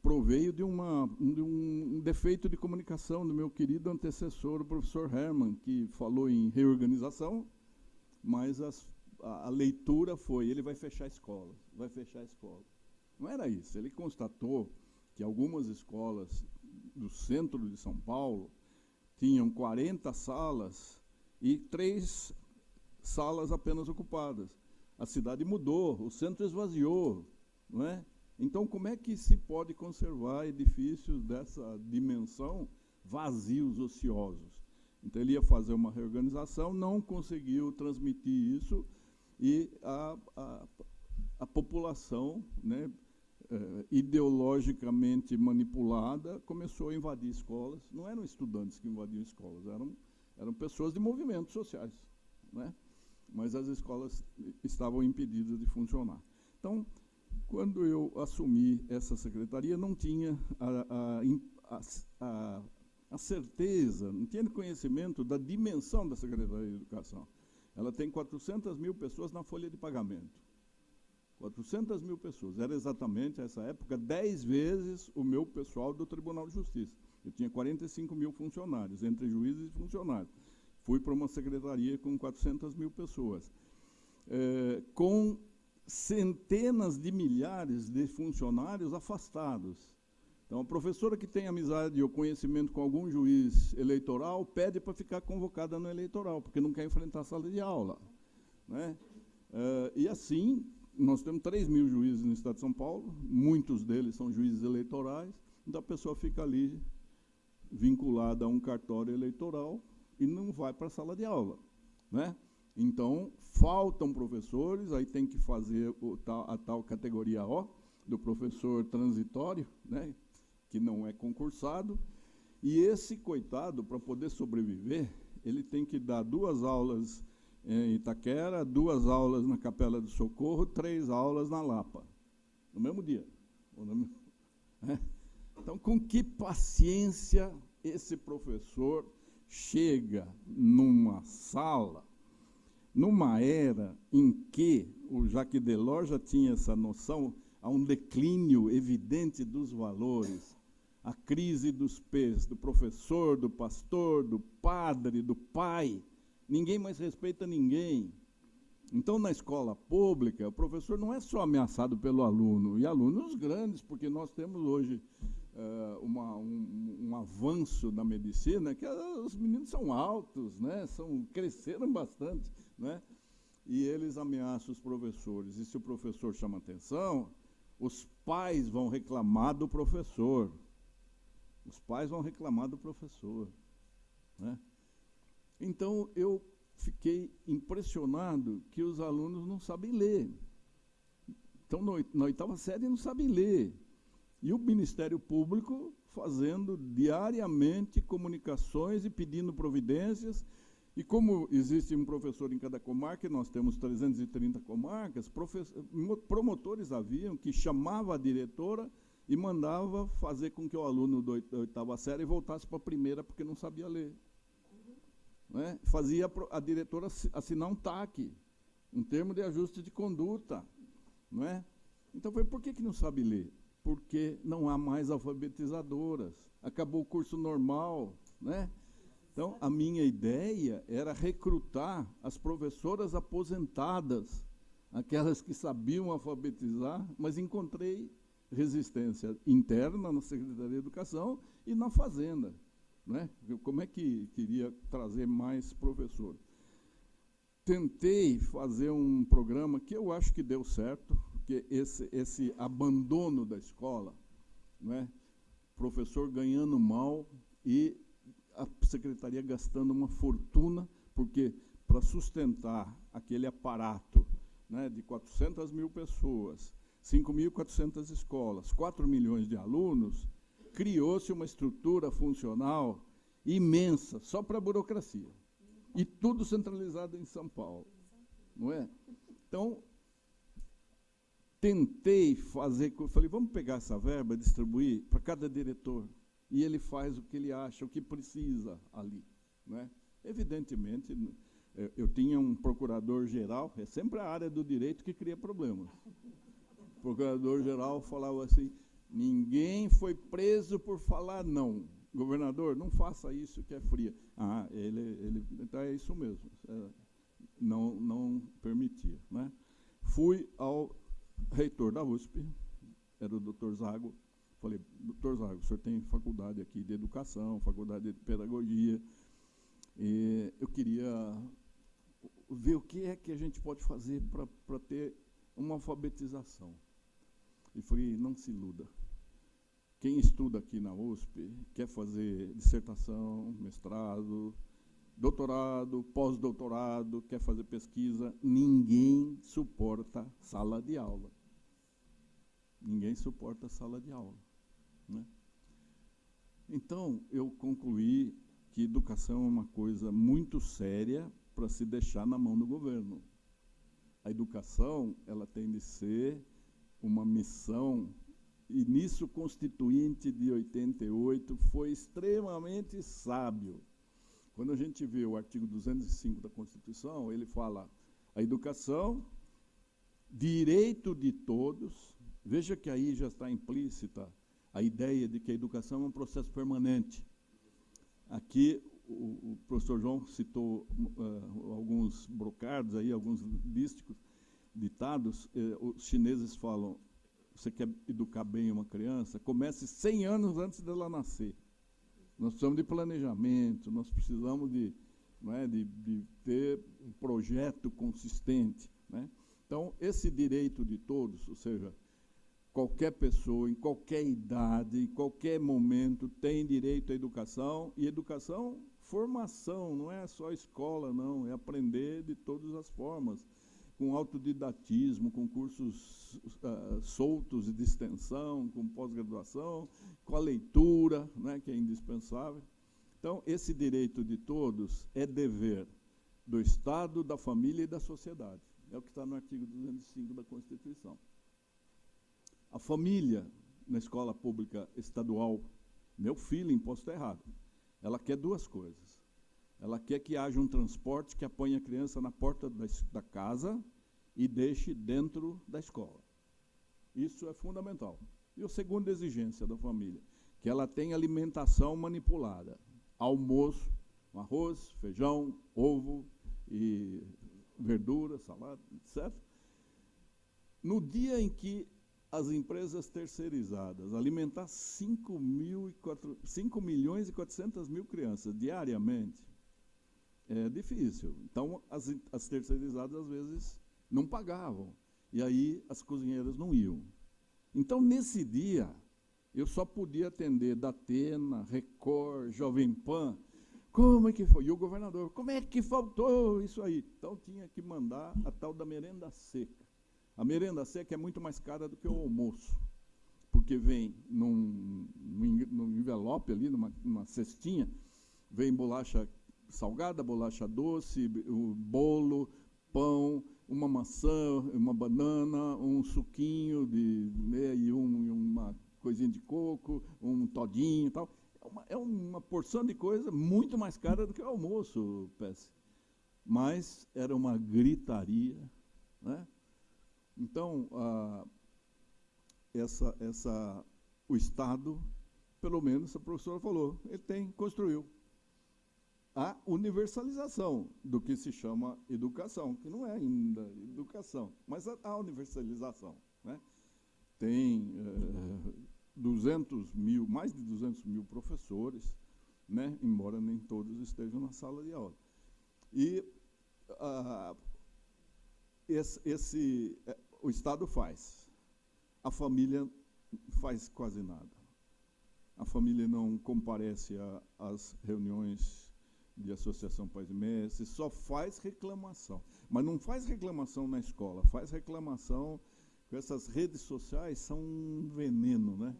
proveio de um defeito de comunicação do meu querido antecessor, o professor Herman, que falou em reorganização, mas a leitura foi, ele vai fechar a escola, vai fechar a escola. Não era isso, ele constatou que algumas escolas do centro de São Paulo tinham 40 salas e 3 salas apenas ocupadas. A cidade mudou, o centro esvaziou, não é? Então, como é que se pode conservar edifícios dessa dimensão vazios, ociosos? Então, ele ia fazer uma reorganização, não conseguiu transmitir isso, e a população, né, ideologicamente manipulada, começou a invadir escolas. Não eram estudantes que invadiam escolas, eram pessoas de movimentos sociais, né? Mas as escolas estavam impedidas de funcionar. Então, quando eu assumi essa secretaria, não tinha a certeza, não tinha conhecimento da dimensão da Secretaria de Educação. Ela tem 400 mil pessoas na folha de pagamento. 400 mil pessoas. Era exatamente, nessa época, 10 vezes o meu pessoal do Tribunal de Justiça. Eu tinha 45 mil funcionários, entre juízes e funcionários. Fui para uma secretaria com 400 mil pessoas. Com centenas de milhares de funcionários afastados. Então, a professora que tem amizade ou conhecimento com algum juiz eleitoral pede para ficar convocada no eleitoral, porque não quer enfrentar a sala de aula, né? E assim, nós temos 3 mil juízes no Estado de São Paulo, muitos deles são juízes eleitorais, então a pessoa fica ali vinculada a um cartório eleitoral e não vai para a sala de aula, né? Então, faltam professores, aí tem que fazer a tal categoria O, do professor transitório, né, que não é concursado, e esse coitado, para poder sobreviver, ele tem que dar 2 aulas em Itaquera, 2 aulas na Capela do Socorro, 3 aulas na Lapa, no mesmo dia. Então, com que paciência esse professor chega numa sala, numa era em que o Jacques Delors já tinha essa noção, há um declínio evidente dos valores, a crise dos P's, do professor, do pastor, do padre, do pai. Ninguém mais respeita ninguém. Então, na escola pública, o professor não é só ameaçado pelo aluno, e alunos grandes, porque nós temos hoje um avanço na medicina, que os meninos são altos, né, cresceram bastante, né, e eles ameaçam os professores. E se o professor chama atenção, os pais vão reclamar do professor. Os pais vão reclamar do professor, né? Então, eu fiquei impressionado que os alunos não sabem ler. Então, na 8ª série, não sabem ler. E o Ministério Público fazendo diariamente comunicações e pedindo providências. E como existe um professor em cada comarca, e nós temos 330 comarcas, promotores haviam que chamava a diretora e mandava fazer com que o aluno da 8ª série voltasse para a 1ª, porque não sabia ler. Né? Fazia a diretora assinar um TAC, um termo de ajuste de conduta. Não é? Então, por que não sabe ler? Porque não há mais alfabetizadoras. Acabou o curso normal. Né? Então, a minha ideia era recrutar as professoras aposentadas, aquelas que sabiam alfabetizar, mas encontrei resistência interna na Secretaria de Educação e na Fazenda. Né? Como é que queria trazer mais professores? Tentei fazer um programa que eu acho que deu certo, que esse abandono da escola, né? Professor ganhando mal e a secretaria gastando uma fortuna, porque para sustentar aquele aparato, né, de 400 mil pessoas, 5.400 escolas, 4 milhões de alunos, criou-se uma estrutura funcional imensa, só para a burocracia. E tudo centralizado em São Paulo. Não é? Então, tentei fazer, falei, vamos pegar essa verba e distribuir para cada diretor. E ele faz o que ele acha, o que precisa ali. Né? Evidentemente, eu tinha um procurador-geral, é sempre a área do direito que cria problemas. O procurador-geral falava assim, ninguém foi preso por falar não. Governador, não faça isso que é fria. Ah, então é isso mesmo. Não permitia. Né? Fui ao reitor da USP, era o doutor Zago. Falei, doutor Zago, o senhor tem faculdade aqui de educação, faculdade de pedagogia, e eu queria ver o que é que a gente pode fazer para ter uma alfabetização. E falei, não se iluda. Quem estuda aqui na USP, quer fazer dissertação, mestrado, doutorado, pós-doutorado, quer fazer pesquisa, ninguém suporta sala de aula. Ninguém suporta sala de aula. Né? Então, eu concluí que educação é uma coisa muito séria para se deixar na mão do governo. A educação, ela tem de ser uma missão, e nisso o Constituinte de 88 foi extremamente sábio. Quando a gente vê o artigo 205 da Constituição, ele fala a educação, direito de todos. Veja que aí já está implícita a ideia de que a educação é um processo permanente. Aqui o professor João citou alguns brocardos, aí, alguns ditados. Os chineses falam, você quer educar bem uma criança, comece 100 anos antes dela nascer. Nós precisamos de planejamento, nós precisamos de ter um projeto consistente. Né? Então, esse direito de todos, ou seja, qualquer pessoa, em qualquer idade, em qualquer momento, tem direito à educação, e educação, formação, não é só escola, não, é aprender de todas as formas, com autodidatismo, com cursos soltos de extensão, com pós-graduação, com a leitura, né, que é indispensável. Então, esse direito de todos é dever do Estado, da família e da sociedade. É o que está no artigo 205 da Constituição. A família, na escola pública estadual, meu filho, em Poço Terrado, ela quer duas coisas. Ela quer que haja um transporte que aponhe a criança na porta da casa e deixe dentro da escola. Isso é fundamental. E a segunda exigência da família, que ela tenha alimentação manipulada. Almoço, arroz, feijão, ovo e verdura, salada, etc. No dia em que as empresas terceirizadas alimentar 5.400.000 crianças diariamente, é difícil. Então, as terceirizadas, às vezes, não pagavam. E aí, as cozinheiras não iam. Então, nesse dia, eu só podia atender Datena, Record, Jovem Pan. Como é que foi? E o governador, como é que faltou isso aí? Então, tinha que mandar a tal da merenda seca. A merenda seca é muito mais cara do que o almoço, porque vem num envelope ali, numa cestinha, vem bolacha salgada, bolacha doce, o bolo, pão, uma maçã, uma banana, um suquinho e uma coisinha de coco, um todinho e tal. É uma porção de coisa muito mais cara do que o almoço, Pesce. Mas era uma gritaria, né? Então, o Estado, pelo menos a professora falou, ele construiu a universalização do que se chama educação, que não é ainda educação, mas a universalização, né? Tem mais de 200 mil professores, né? Embora nem todos estejam na sala de aula. E o Estado faz, a família faz quase nada. A família não comparece às reuniões de associação pais e mestres, só faz reclamação. Mas não faz reclamação na escola, faz reclamação com essas redes sociais, são um veneno, né?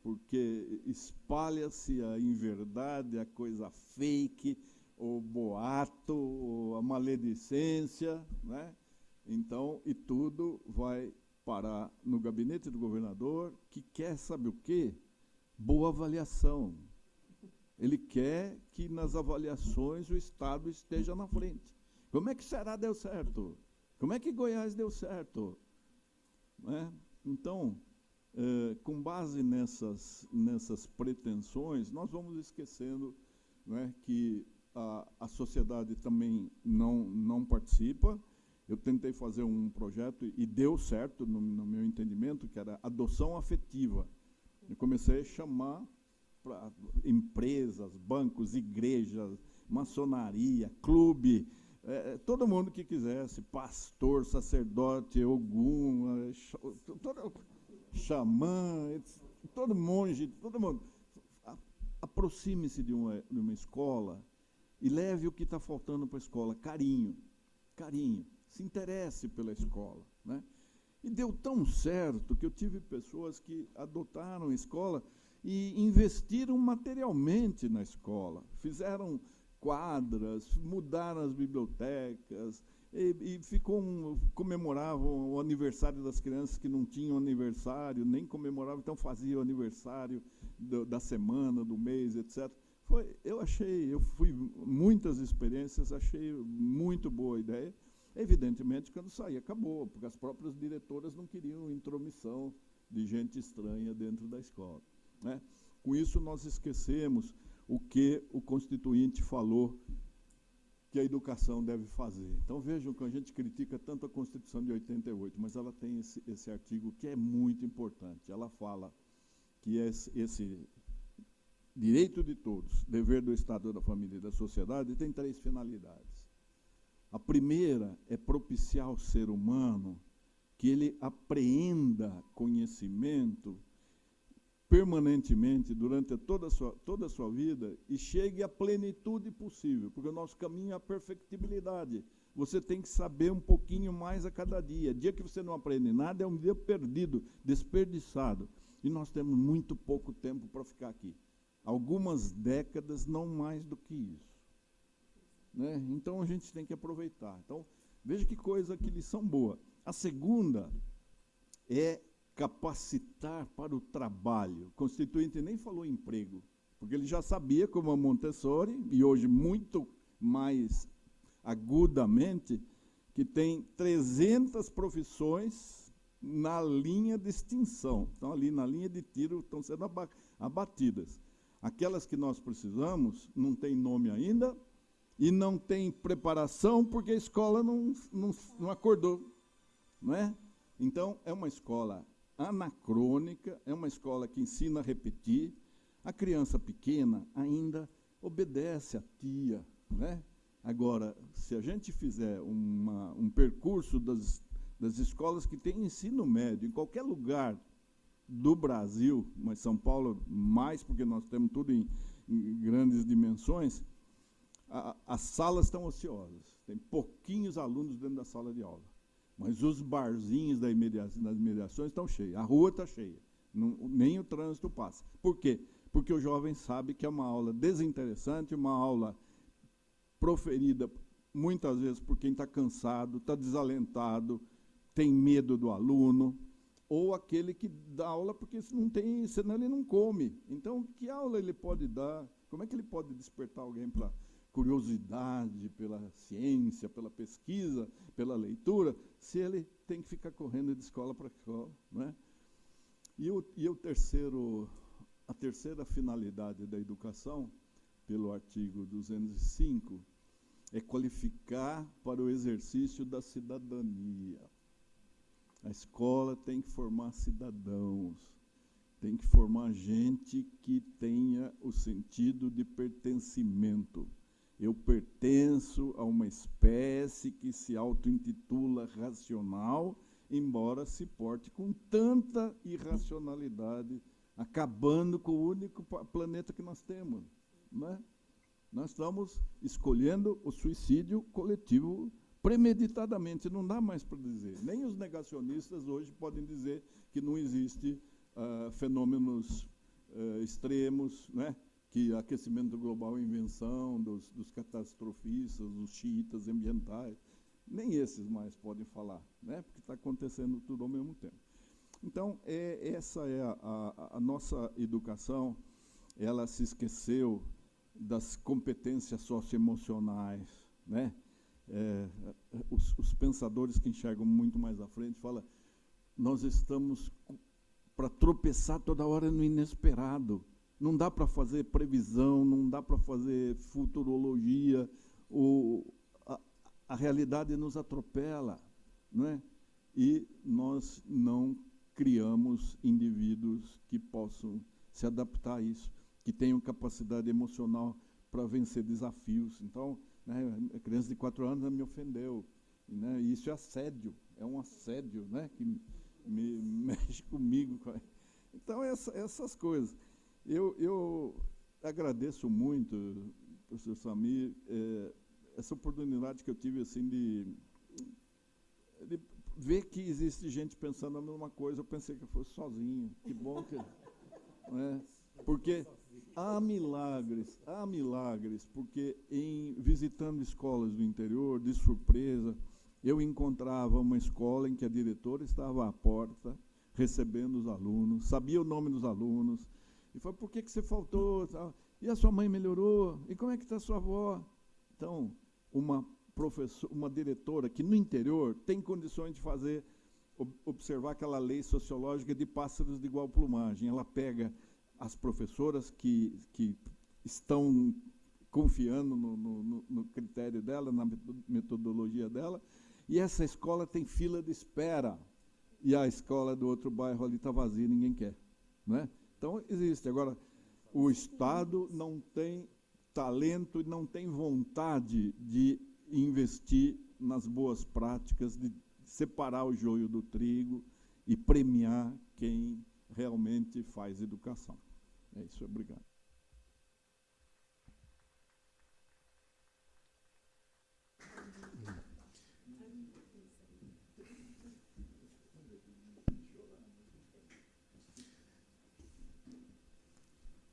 Porque espalha-se a inverdade, a coisa fake, o boato, a maledicência, né? Então, e tudo vai parar no gabinete do governador, que quer, sabe o quê? Boa avaliação. Ele quer que nas avaliações o Estado esteja na frente. Como é que Ceará deu certo? Como é que Goiás deu certo? Né? Então, com base nessas pretensões, nós vamos esquecendo, né, que a sociedade também não participa. Eu tentei fazer um projeto e deu certo, no meu entendimento, que era adoção afetiva. Eu comecei a chamar para empresas, bancos, igrejas, maçonaria, clube, todo mundo que quisesse, pastor, sacerdote, ogum, xamã, todo monge, todo mundo. Aproxime-se de uma escola e leve o que está faltando para a escola, carinho. Se interesse pela escola, né? E deu tão certo que eu tive pessoas que adotaram a escola e investiram materialmente na escola, fizeram quadras, mudaram as bibliotecas e comemoravam o aniversário das crianças que não tinham aniversário, nem comemoravam, então faziam o aniversário da semana, do mês, etc. Eu fui muitas experiências, achei muito boa a ideia. Evidentemente, quando saí, acabou, porque as próprias diretoras não queriam intromissão de gente estranha dentro da escola, né? Com isso, nós esquecemos o que o Constituinte falou que a educação deve fazer. Então, vejam que a gente critica tanto a Constituição de 88, mas ela tem esse artigo que é muito importante. Ela fala que esse direito de todos, dever do Estado, da família e da sociedade, tem 3 finalidades. A primeira é propiciar ao ser humano que ele apreenda conhecimento permanentemente durante toda a sua vida e chegue à plenitude possível, porque o nosso caminho é a perfectibilidade. Você tem que saber um pouquinho mais a cada dia. Dia que você não aprende nada é um dia perdido, desperdiçado. E nós temos muito pouco tempo para ficar aqui. algumas décadas, não mais do que isso. Né? Então, a gente tem que aproveitar. Então, veja que coisa, que lição boa. A segunda é capacitar para o trabalho. O Constituinte nem falou em emprego, porque ele já sabia, como a Montessori, e hoje muito mais agudamente, que tem 300 profissões na linha de extinção. Então, ali na linha de tiro, estão sendo abatidas. Aquelas que nós precisamos não tem nome ainda e não tem preparação porque a escola não acordou. Não é? Então, é uma escola anacrônica, é uma escola que ensina a repetir. A criança pequena ainda obedece à tia. Né? Agora, se a gente fizer um percurso das escolas que têm ensino médio, em qualquer lugar do Brasil, mas São Paulo mais, porque nós temos tudo em grandes dimensões, as salas estão ociosas. Tem pouquinhos alunos dentro da sala de aula. Mas os barzinhos das imediações estão cheios. A rua está cheia. Nem o trânsito passa. Por quê? Porque o jovem sabe que é uma aula desinteressante, uma aula proferida muitas vezes por quem está cansado, está desalentado, tem medo do aluno, ou aquele que dá aula porque não tem, senão ele não come. Então, que aula ele pode dar? Como é que ele pode despertar alguém para curiosidade, pela ciência, pela pesquisa, pela leitura, se ele tem que ficar correndo de escola para escola? Não é? A terceira finalidade da educação, pelo artigo 205, é qualificar para o exercício da cidadania. A escola tem que formar cidadãos, tem que formar gente que tenha o sentido de pertencimento. Eu pertenço a uma espécie que se auto-intitula racional, embora se porte com tanta irracionalidade, acabando com o único planeta que nós temos. Né? Nós estamos escolhendo o suicídio coletivo premeditadamente, não dá mais para dizer. Nem os negacionistas hoje podem dizer que não existe fenômenos extremos, né? Que aquecimento global é invenção dos catastrofistas, dos xiitas ambientais. Nem esses mais podem falar, né? Porque está acontecendo tudo ao mesmo tempo. Então, essa é a nossa educação. Ela se esqueceu das competências socioemocionais, né? Os pensadores que enxergam muito mais à frente falam: nós estamos para tropeçar toda hora no inesperado. Não dá para fazer previsão, não dá para fazer futurologia. A realidade nos atropela, não é? E nós não criamos indivíduos que possam se adaptar a isso, que tenham capacidade emocional para vencer desafios. Então, né, a criança de 4 anos me ofendeu. Né, e isso é assédio, é um assédio, né, que me mexe comigo. Então, essas coisas. Eu agradeço muito, professor Samir, essa oportunidade que eu tive assim, de ver que existe gente pensando a mesma coisa. Eu pensei que eu fosse sozinho. Que bom que... Né, porque há milagres, porque visitando escolas do interior, de surpresa, eu encontrava uma escola em que a diretora estava à porta, recebendo os alunos, sabia o nome dos alunos, e falou: por que você faltou? E a sua mãe melhorou? E como é que está a sua avó? Então, uma diretora que no interior tem condições de observar aquela lei sociológica de pássaros de igual plumagem. Ela pega as professoras que estão confiando no critério dela, na metodologia dela, e essa escola tem fila de espera, e a escola do outro bairro ali está vazia, ninguém quer. Né? Então, existe. Agora, o Estado não tem talento e não tem vontade de investir nas boas práticas, de separar o joio do trigo e premiar quem realmente faz educação. É isso, obrigado.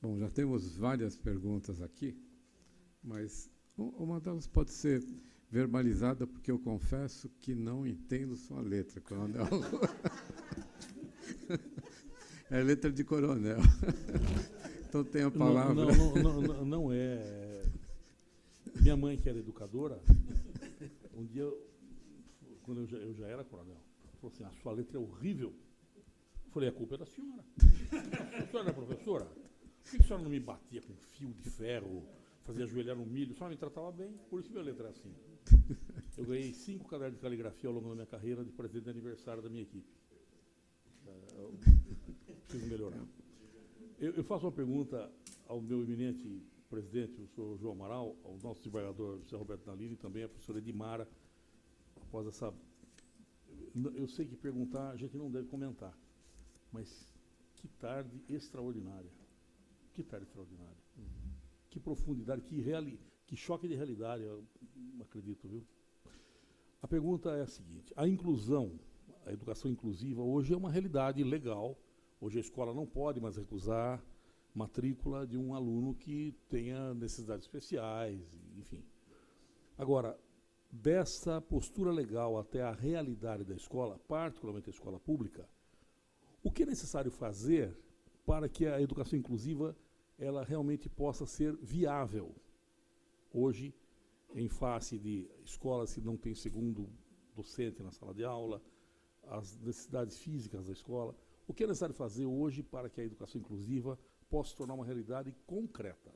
Bom, já temos várias perguntas aqui, mas uma delas pode ser verbalizada, porque eu confesso que não entendo sua letra, coronel. É letra de coronel. Então tem a palavra. Não é. Minha mãe, que era educadora, um dia, quando eu já era coronel, falou assim: a sua letra é horrível. Eu falei: a culpa é da senhora. A senhora era professora? Por que a senhora não me batia com fio de ferro, fazia ajoelhar no milho? A senhora me tratava bem, por isso minha letra é assim. Eu ganhei 5 cadernos de caligrafia ao longo da minha carreira de presente de aniversário da minha equipe. Eu preciso melhorar. Eu faço uma pergunta ao meu eminente presidente, o senhor João Amaral, ao nosso desembargador José Roberto Nalini e também à professora Edmara, após essa... Eu sei que perguntar a gente não deve comentar, mas que tarde extraordinária. Que tarde extraordinária. Que profundidade, que choque de realidade, eu acredito, viu? A pergunta é a seguinte: a inclusão, a educação inclusiva, hoje é uma realidade legal. Hoje a escola não pode mais recusar matrícula de um aluno que tenha necessidades especiais, enfim. Agora, dessa postura legal até a realidade da escola, particularmente a escola pública, o que é necessário fazer para que a educação inclusiva ela realmente possa ser viável? Hoje, em face de escolas que não têm segundo docente na sala de aula, as necessidades físicas da escola, o que é necessário fazer hoje para que a educação inclusiva possa se tornar uma realidade concreta?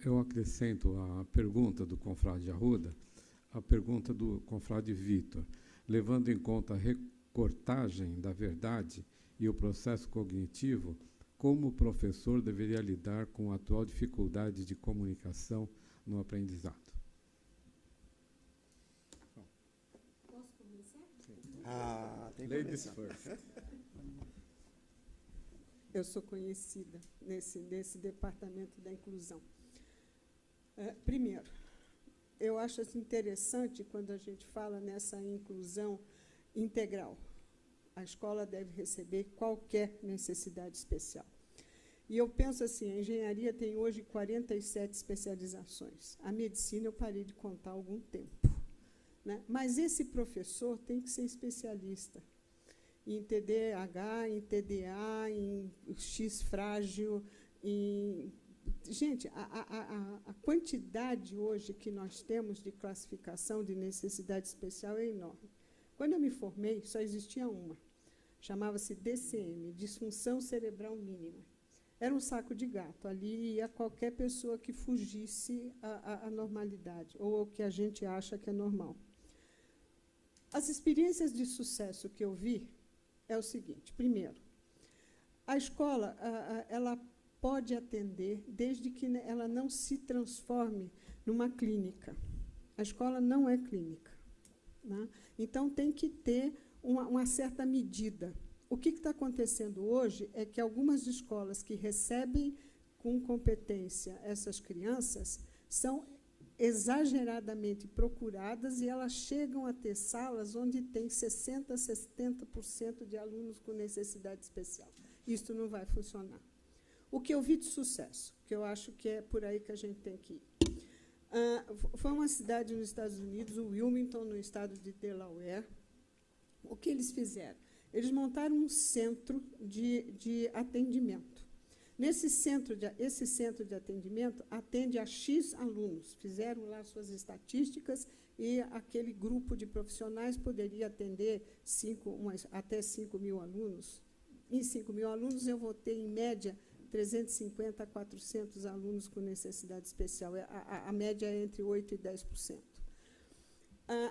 Eu acrescento à pergunta do confrade Arruda, a pergunta do confrade Vitor, levando em conta a recortagem da verdade e o processo cognitivo, como o professor deveria lidar com a atual dificuldade de comunicação no aprendizado? Posso começar? Tem que Ladies começar. first. Eu sou conhecida nesse departamento da inclusão. Primeiro, eu acho interessante quando a gente fala nessa inclusão integral. A escola deve receber qualquer necessidade especial. E eu penso assim, a engenharia tem hoje 47 especializações. A medicina eu parei de contar há algum tempo, né? Mas esse professor tem que ser especialista em TDAH, em TDA, em X frágil, em... Gente, a quantidade hoje que nós temos de classificação de necessidade especial é enorme. Quando eu me formei, só existia uma. Chamava-se DCM, disfunção cerebral mínima. Era um saco de gato. Ali ia qualquer pessoa que fugisse à normalidade, ou ao que a gente acha que é normal. As experiências de sucesso que eu vi é o seguinte. Primeiro, a escola ela pode atender desde que ela não se transforme numa clínica. A escola não é clínica, né? Então, tem que ter uma certa medida. O que está acontecendo hoje é que algumas escolas que recebem com competência essas crianças são exageradamente procuradas e elas chegam a ter salas onde tem 60%, 70% de alunos com necessidade especial. Isso não vai funcionar. O que eu vi de sucesso, que eu acho que é por aí que a gente tem que ir. Foi uma cidade nos Estados Unidos, o Wilmington, no estado de Delaware. O que eles fizeram? Eles montaram um centro de atendimento. Esse centro de atendimento atende a X alunos. Fizeram lá suas estatísticas e aquele grupo de profissionais poderia atender até 5 mil alunos. Em 5 mil alunos, eu vou ter, em média, 350 a 400 alunos com necessidade especial. A média é entre 8% e 10%.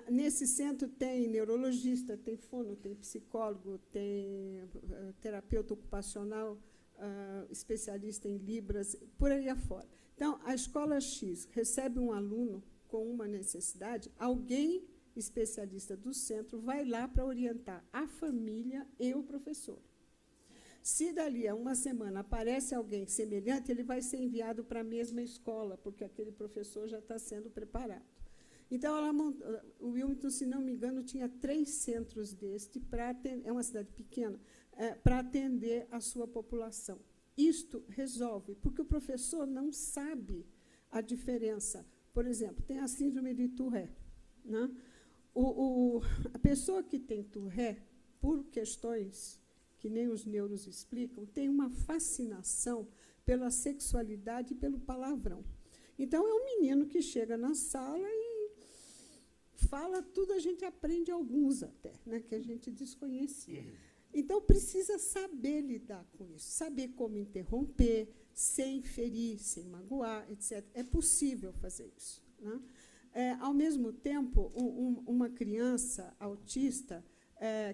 Nesse centro tem neurologista, tem fono, tem psicólogo, tem terapeuta ocupacional, especialista em Libras, por aí afora. Então, a escola X recebe um aluno com uma necessidade, alguém especialista do centro vai lá para orientar a família e o professor. Se dali a uma semana aparece alguém semelhante, ele vai ser enviado para a mesma escola, porque aquele professor já está sendo preparado. Então, o Wilmington, se não me engano, tinha 3 centros deste, é uma cidade pequena, para atender a sua população. isto resolve, porque o professor não sabe a diferença. Por exemplo, tem a síndrome de Tourette, né? A pessoa que tem Tourette, por questões que nem os neuros explicam, tem uma fascinação pela sexualidade e pelo palavrão. Então, é um menino que chega na sala e fala tudo, a gente aprende alguns até, né, que a gente desconhecia. Então, precisa saber lidar com isso, saber como interromper, sem ferir, sem magoar, etc. É possível fazer isso, né? Ao mesmo tempo, uma criança autista,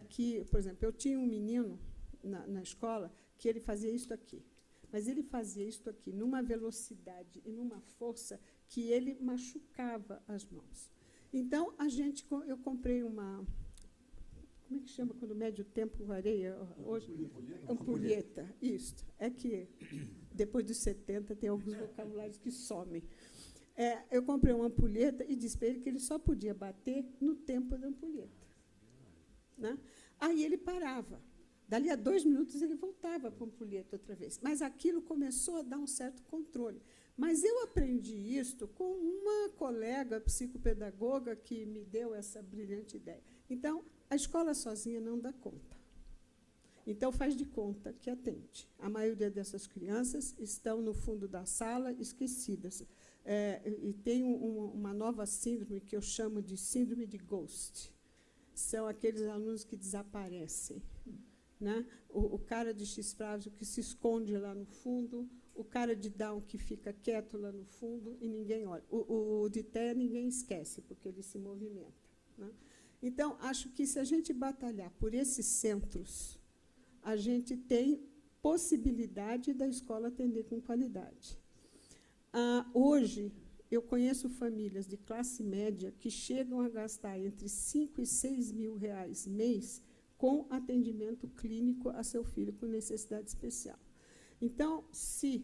que, por exemplo, eu tinha um menino na escola que ele fazia isso aqui, mas ele fazia isso aqui numa velocidade e numa força que ele machucava as mãos. Então, eu comprei uma... Como é que chama quando mede o tempo com areia? Hoje, ampulheta. Isso. É que, depois dos 70, tem alguns vocabulários que somem. Eu comprei uma ampulheta e disse para ele que ele só podia bater no tempo da ampulheta, né? Aí ele parava. Dali a 2 minutos, ele voltava para a ampulheta outra vez. Mas aquilo começou a dar um certo controle. Mas eu aprendi isto com uma colega psicopedagoga que me deu essa brilhante ideia. Então, a escola sozinha não dá conta. Então, faz de conta que atende. A maioria dessas crianças estão no fundo da sala, esquecidas. E tem uma nova síndrome que eu chamo de síndrome de ghost. São aqueles alunos que desaparecem, né? O cara de X frágil que se esconde lá no fundo, o cara de Down que fica quieto lá no fundo e ninguém olha. O de TEA ninguém esquece, porque ele se movimenta, né? Então, acho que, se a gente batalhar por esses centros, a gente tem possibilidade da escola atender com qualidade. Hoje, eu conheço famílias de classe média que chegam a gastar entre 5 e 6 mil reais mês com atendimento clínico a seu filho com necessidade especial. Então, se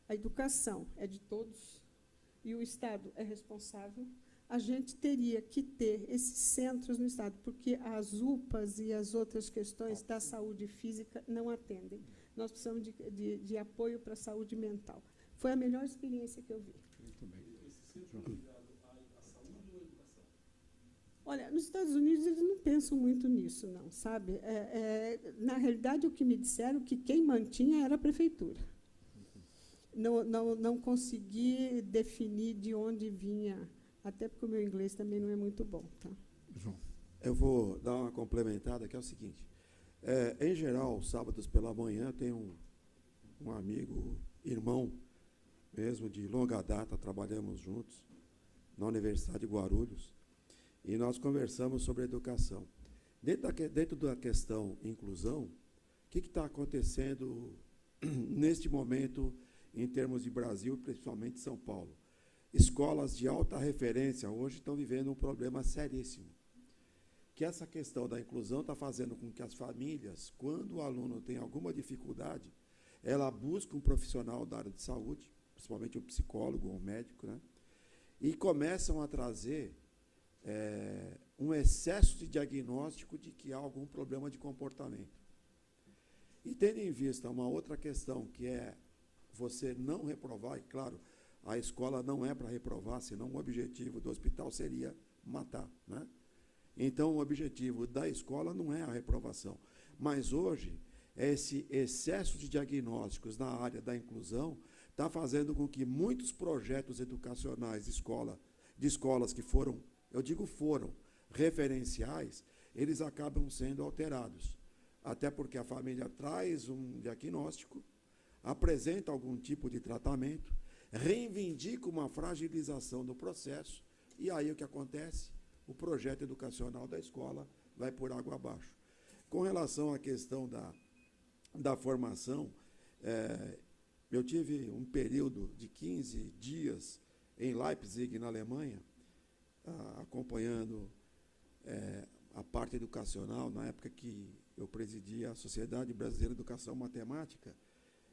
a educação é de todos e o Estado é responsável, a gente teria que ter esses centros no Estado, porque as UPAs e as outras questões da saúde física não atendem. Nós precisamos de apoio para a saúde mental. Foi a melhor experiência que eu vi. Muito bem. Esse centro ligado à saúde ou à educação? Olha, nos Estados Unidos eles não pensam muito nisso, não, sabe? Na realidade, o que me disseram é que quem mantinha era a prefeitura. Não consegui definir de onde vinha, até porque o meu inglês também não é muito bom. Tá? João. Eu vou dar uma complementada, que é o seguinte. Em geral, sábados pela manhã, tem um amigo, irmão, mesmo de longa data, trabalhamos juntos na Universidade de Guarulhos, e nós conversamos sobre educação. Dentro da questão inclusão, o que está acontecendo neste momento em termos de Brasil, principalmente São Paulo? Escolas de alta referência hoje estão vivendo um problema seríssimo, que essa questão da inclusão está fazendo com que as famílias, quando o aluno tem alguma dificuldade, ela busca um profissional da área de saúde, principalmente um psicólogo ou um médico, né? E começam a trazer um excesso de diagnóstico de que há algum problema de comportamento. E tendo em vista uma outra questão, que é você não reprovar, e claro, a escola não é para reprovar, senão o objetivo do hospital seria matar, né? Então, o objetivo da escola não é a reprovação. Mas, hoje, esse excesso de diagnósticos na área da inclusão está fazendo com que muitos projetos educacionais de escolas que foram referenciais, eles acabam sendo alterados. Até porque a família traz um diagnóstico, apresenta algum tipo de tratamento, reivindica uma fragilização do processo, e aí o que acontece? O projeto educacional da escola vai por água abaixo. Com relação à questão da formação, eu tive um período de 15 dias em Leipzig, na Alemanha, acompanhando a parte educacional, na época que eu presidia a Sociedade Brasileira de Educação Matemática.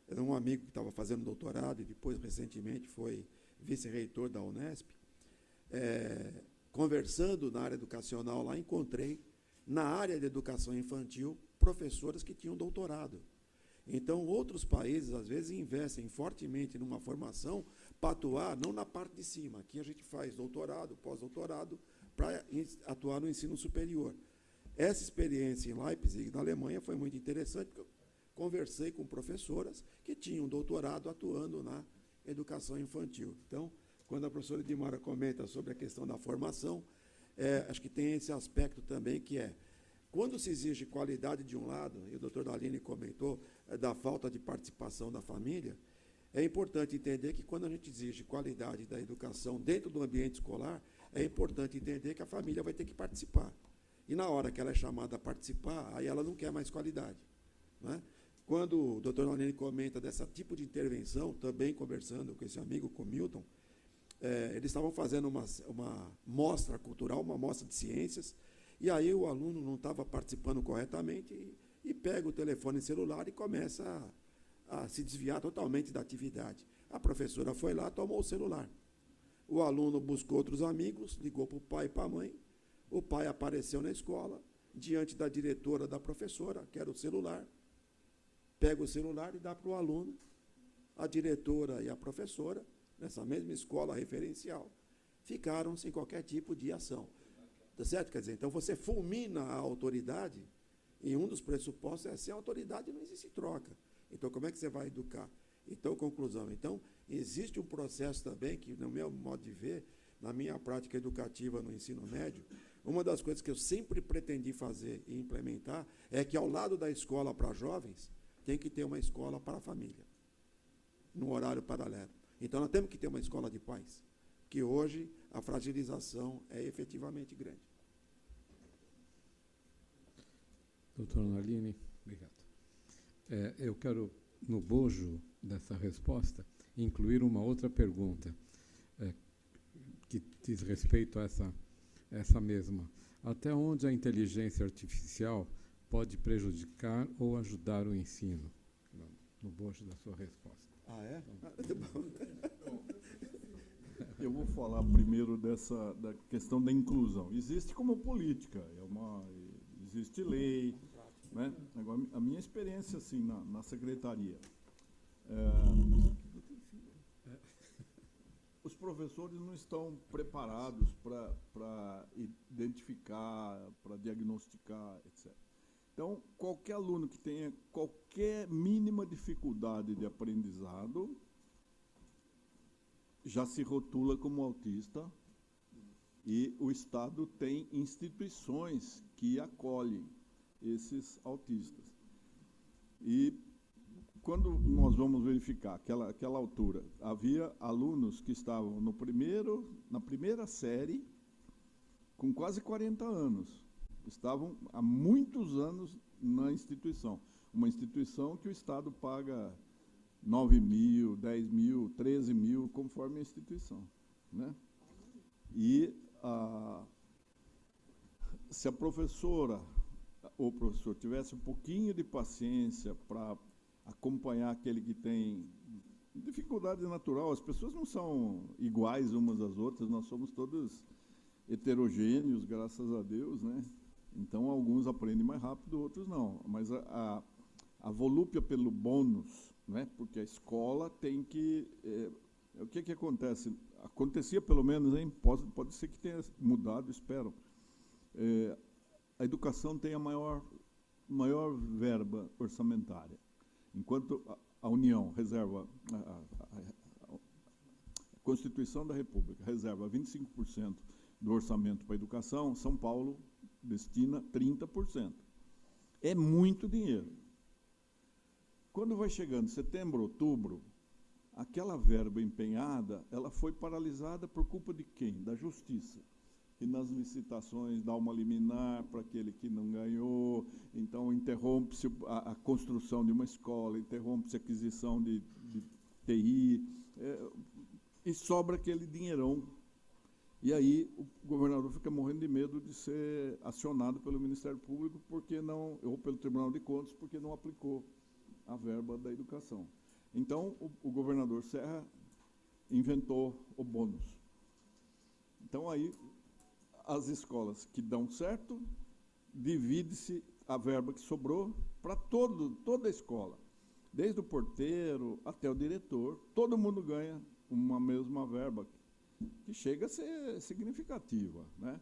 Era um amigo que estava fazendo doutorado e depois, recentemente, foi vice-reitor da Unesp. Conversando na área educacional lá, encontrei, na área de educação infantil, professoras que tinham doutorado. Então, outros países, às vezes, investem fortemente numa formação para atuar não na parte de cima. Aqui a gente faz doutorado, pós-doutorado, para atuar no ensino superior. Essa experiência em Leipzig, na Alemanha, foi muito interessante, porque eu conversei com professoras que tinham doutorado atuando na educação infantil. Então, quando a professora Edmara comenta sobre a questão da formação, acho que tem esse aspecto também, que é, quando se exige qualidade de um lado, e o doutor Daline comentou da falta de participação da família, é importante entender que quando a gente exige qualidade da educação dentro do ambiente escolar, é importante entender que a família vai ter que participar. E na hora que ela é chamada a participar, aí ela não quer mais qualidade, né? Quando o doutor Daline comenta desse tipo de intervenção, também conversando com esse amigo, com o Milton, eles estavam fazendo uma mostra cultural, uma mostra de ciências, e aí o aluno não estava participando corretamente e pega o telefone celular e começa a se desviar totalmente da atividade. A professora foi lá, tomou o celular. O aluno buscou outros amigos, ligou para o pai e para a mãe, o pai apareceu na escola, diante da diretora da professora, que era o celular, pega o celular e dá para o aluno. A diretora e a professora, nessa mesma escola referencial, ficaram sem qualquer tipo de ação. Tá certo? Quer dizer, então você fulmina a autoridade, e um dos pressupostos é sem autoridade não existe troca. Então, como é que você vai educar? Então, conclusão. Então, existe um processo também que, no meu modo de ver, na minha prática educativa no ensino médio, uma das coisas que eu sempre pretendi fazer e implementar é que, ao lado da escola para jovens, tem que ter uma escola para a família, num horário paralelo. Então, nós temos que ter uma escola de pais, que hoje a fragilização é efetivamente grande. Doutora Naline, obrigado. Eu quero, no bojo dessa resposta, incluir uma outra pergunta, que diz respeito a essa mesma. Até onde a inteligência artificial pode prejudicar ou ajudar o ensino? No bojo da sua resposta. Ah, é? Eu vou falar primeiro da questão da inclusão. Existe como política, existe lei, né? Agora, a minha experiência assim, na secretaria, os professores não estão preparados para identificar, para diagnosticar, etc. Então, qualquer aluno que tenha qualquer mínima dificuldade de aprendizado já se rotula como autista, e o Estado tem instituições que acolhem esses autistas. E quando nós vamos verificar aquela altura, havia alunos que estavam na primeira série com quase 40 anos. Estavam há muitos anos na instituição. Uma instituição que o Estado paga 9 mil, 10 mil, 13 mil, conforme a instituição, né? E se a professora ou o professor tivesse um pouquinho de paciência para acompanhar aquele que tem dificuldade natural, as pessoas não são iguais umas às outras, nós somos todos heterogêneos, graças a Deus, né? Então, alguns aprendem mais rápido, outros não. Mas a volúpia pelo bônus, né? Porque a escola tem que... o que acontece? Acontecia, pelo menos, hein? Pode ser que tenha mudado, espero. A educação tem a maior verba orçamentária. Enquanto a União reserva, a Constituição da República reserva 25% do orçamento para a educação, São Paulo destina 30%. É muito dinheiro. Quando vai chegando setembro, outubro, aquela verba empenhada, ela foi paralisada por culpa de quem? Da Justiça. E nas licitações dá uma liminar para aquele que não ganhou, então interrompe-se a construção de uma escola, interrompe-se a aquisição de TI, e sobra aquele dinheirão. E aí o governador fica morrendo de medo de ser acionado pelo Ministério Público ou pelo Tribunal de Contas, porque não aplicou a verba da educação. Então, o governador Serra inventou o bônus. Então, aí, as escolas que dão certo, divide-se a verba que sobrou para toda a escola. Desde o porteiro até o diretor, todo mundo ganha uma mesma verba, que chega a ser significativa, né?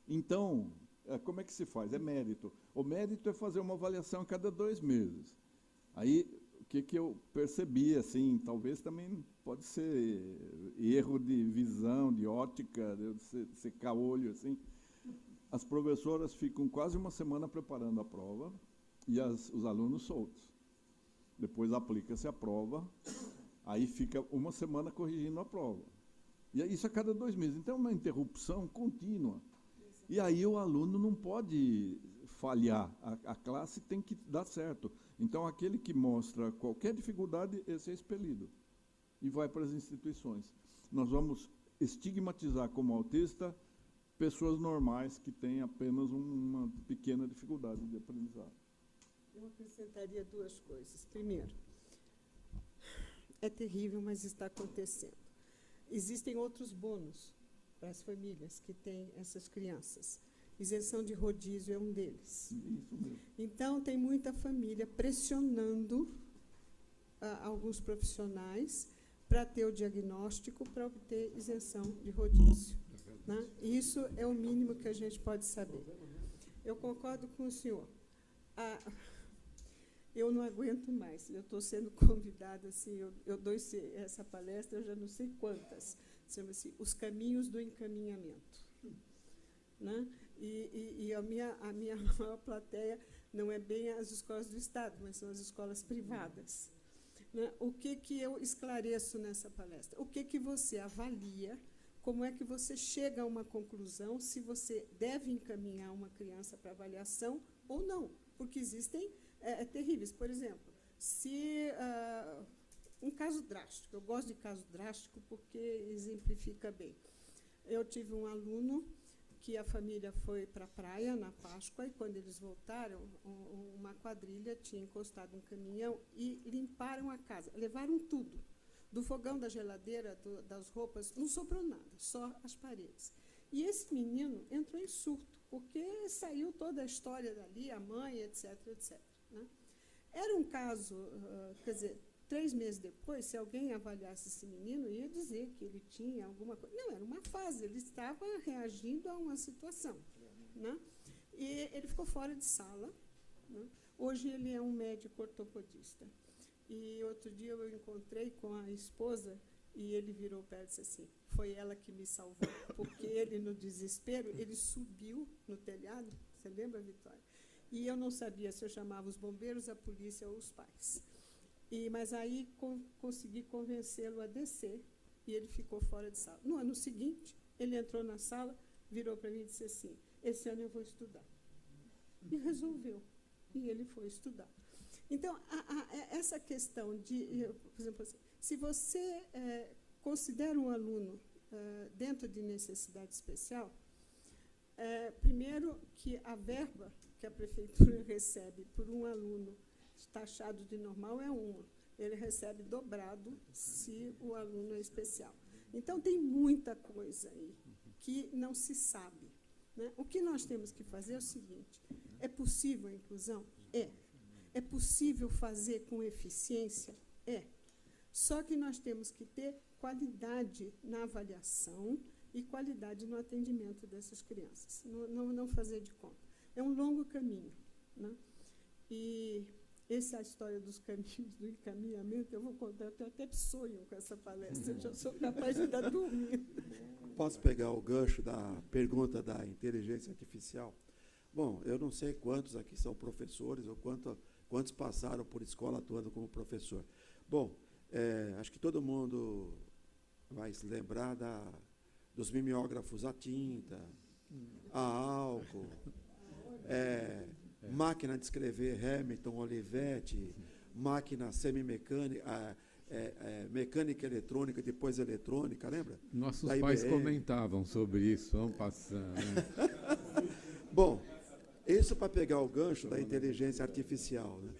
Então, como é que se faz? É mérito. O mérito é fazer uma avaliação a cada 2 meses. Aí, o que eu percebi, assim, talvez também pode ser erro de visão, de ótica, de secar olho, assim. As professoras ficam quase uma semana preparando a prova e os alunos soltos. Depois aplica-se a prova, aí fica uma semana corrigindo a prova. E isso a cada 2 meses. Então, é uma interrupção contínua. E aí o aluno não pode falhar. A classe tem que dar certo. Então, aquele que mostra qualquer dificuldade, esse é expelido. E vai para as instituições. Nós vamos estigmatizar como autista pessoas normais que têm apenas uma pequena dificuldade de aprendizado. Eu acrescentaria 2 coisas. Primeiro, é terrível, mas está acontecendo. Existem outros bônus para as famílias que têm essas crianças. Isenção de rodízio é um deles. Isso mesmo. Então, tem muita família pressionando alguns profissionais para ter o diagnóstico, para obter isenção de rodízio. Né? Isso é o mínimo que a gente pode saber. Eu concordo com o senhor. Eu não aguento mais. Eu estou sendo convidada, assim, eu dou essa palestra, eu já não sei quantas. Chama-se Os Caminhos do Encaminhamento. Né? E a minha maior plateia não é bem as escolas do Estado, mas são as escolas privadas. Né? O que eu esclareço nessa palestra? O que você avalia? Como é que você chega a uma conclusão se você deve encaminhar uma criança para avaliação ou não? Porque existem terríveis. Por exemplo, se um caso drástico, eu gosto de caso drástico porque exemplifica bem. Eu tive um aluno que a família foi para a praia na Páscoa e, quando eles voltaram, uma quadrilha tinha encostado um caminhão e limparam a casa, levaram tudo. Do fogão, da geladeira, das roupas, não sobrou nada, só as paredes. E esse menino entrou em surto, porque saiu toda a história dali, a mãe, etc., etc. Né? Era um caso, quer dizer, 3 meses depois, se alguém avaliasse esse menino, ia dizer que ele tinha alguma coisa. Não, era uma fase, ele estava reagindo a uma situação. Né? E ele ficou fora de sala. Né? Hoje ele é um médico ortopedista. E outro dia eu encontrei com a esposa e ele virou para ela e disse assim, foi ela que me salvou, porque ele, no desespero, ele subiu no telhado, você lembra, Vitória? E eu não sabia se eu chamava os bombeiros, a polícia ou os pais. Mas aí consegui convencê-lo a descer e ele ficou fora de sala. No ano seguinte, ele entrou na sala, virou para mim e disse assim, esse ano eu vou estudar. E resolveu. E ele foi estudar. Então, essa questão de, por exemplo, assim, se você considera um aluno dentro de necessidade especial, primeiro que a verba que a prefeitura recebe por um aluno taxado de normal é uma, ele recebe dobrado se o aluno é especial. Então, tem muita coisa aí que não se sabe. Né? O que nós temos que fazer é o seguinte, é possível a inclusão? É possível fazer com eficiência? Só que nós temos que ter qualidade na avaliação e qualidade no atendimento dessas crianças. Não fazer de conta. É um longo caminho. Né? E essa é a história dos caminhos do encaminhamento. Eu vou contar, eu tenho até sonho com essa palestra, eu já sou capaz de estar dormindo. Posso pegar o gancho da pergunta da inteligência artificial? Bom, eu não sei quantos aqui são professores ou quantos passaram por escola atuando como professor. Bom, acho que todo mundo vai se lembrar dos mimeógrafos a tinta, a álcool, máquina de escrever Hamilton, Olivetti, máquina semimecânica, mecânica eletrônica, depois eletrônica, lembra? Nossos pais comentavam sobre isso, vamos passando. Né? Bom, isso para pegar o gancho da inteligência artificial. Né?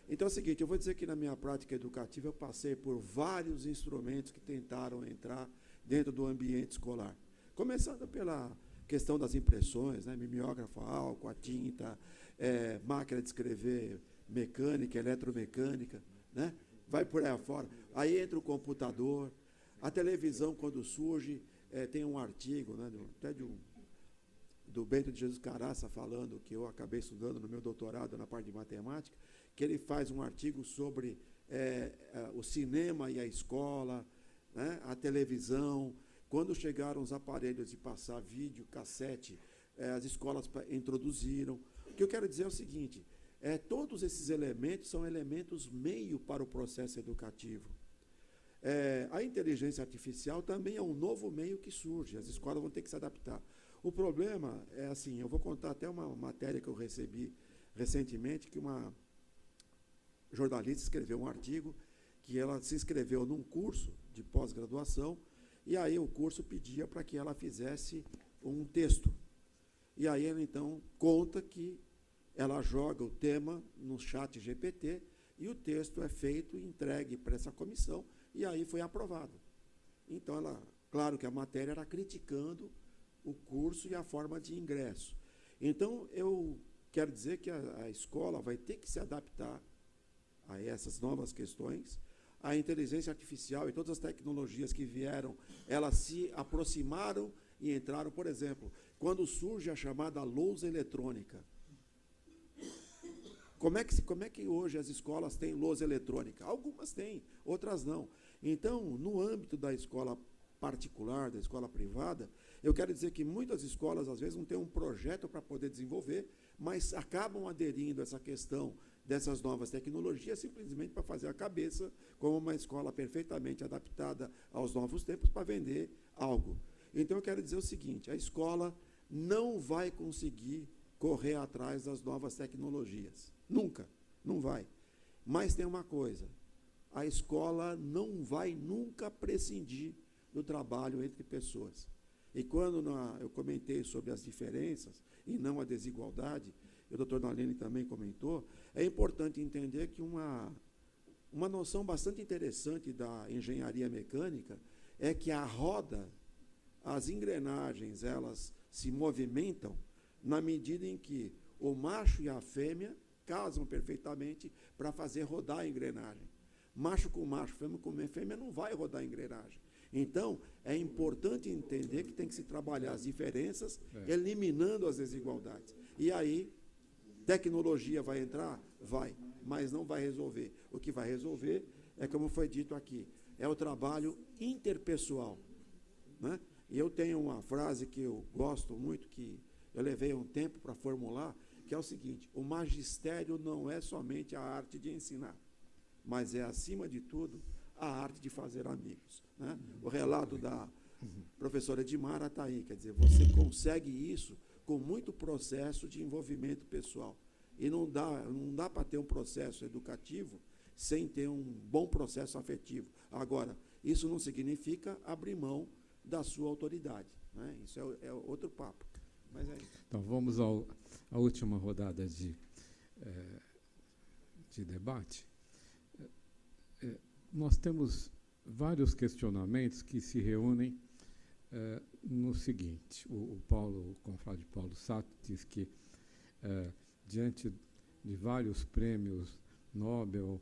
Então é o seguinte, eu vou dizer que na minha prática educativa eu passei por vários instrumentos que tentaram entrar dentro do ambiente escolar. Começando pela questão das impressões, né? Mimeógrafo a álcool, a tinta, máquina de escrever mecânica, eletromecânica. né? Vai por aí afora. Aí entra o computador, a televisão, quando surge, tem um artigo, né, até do Bento de Jesus Caraça, falando, que eu acabei estudando no meu doutorado na parte de matemática, que ele faz um artigo sobre o cinema e a escola, né, a televisão. Quando chegaram os aparelhos de passar vídeo, cassete, as escolas introduziram. O que eu quero dizer é o seguinte, todos esses elementos são elementos meio para o processo educativo. A inteligência artificial também é um novo meio que surge, as escolas vão ter que se adaptar. O problema é assim, eu vou contar até uma matéria que eu recebi recentemente, que uma jornalista escreveu um artigo, que ela se inscreveu num curso de pós-graduação, e aí o curso pedia para que ela fizesse um texto. E aí ela, então, conta que ela joga o tema no chat GPT, e o texto é feito e entregue para essa comissão, e aí foi aprovado. Então, claro que a matéria era criticando o curso e a forma de ingresso. Então, eu quero dizer que a escola vai ter que se adaptar a essas novas questões. A inteligência artificial e todas as tecnologias que vieram, elas se aproximaram e entraram, por exemplo, quando surge a chamada lousa eletrônica. Como é que hoje as escolas têm lousa eletrônica? Algumas têm, outras não. Então, no âmbito da escola particular, da escola privada, eu quero dizer que muitas escolas, às vezes, não têm um projeto para poder desenvolver, mas acabam aderindo a essa questão dessas novas tecnologias simplesmente para fazer a cabeça como uma escola perfeitamente adaptada aos novos tempos para vender algo. Então, eu quero dizer o seguinte, a escola não vai conseguir correr atrás das novas tecnologias. Nunca, não vai. Mas tem uma coisa, a escola não vai nunca prescindir do trabalho entre pessoas. E quando eu comentei sobre as diferenças e não a desigualdade, o doutor Nalini também comentou, é importante entender que uma noção bastante interessante da engenharia mecânica é que a roda, as engrenagens, elas se movimentam na medida em que o macho e a fêmea casam perfeitamente para fazer rodar a engrenagem. Macho com macho, fêmea com fêmea não vai rodar a engrenagem. Então, é importante entender que tem que se trabalhar as diferenças, eliminando as desigualdades. E aí, tecnologia vai entrar? Vai, mas não vai resolver. O que vai resolver é, como foi dito aqui, é o trabalho interpessoal, né? E eu tenho uma frase que eu gosto muito, que eu levei um tempo para formular, que é o seguinte, o magistério não é somente a arte de ensinar, mas é, acima de tudo, a arte de fazer amigos, né? O relato da professora Edmara está aí, quer dizer, você consegue isso com muito processo de envolvimento pessoal. E não dá para ter um processo educativo sem ter um bom processo afetivo. Agora, isso não significa abrir mão da sua autoridade, né? Isso é outro papo. Mas é isso. Então, vamos à última rodada de debate. Nós temos vários questionamentos que se reúnem no seguinte. O confrade Paulo Sato diz que, diante de vários prêmios Nobel,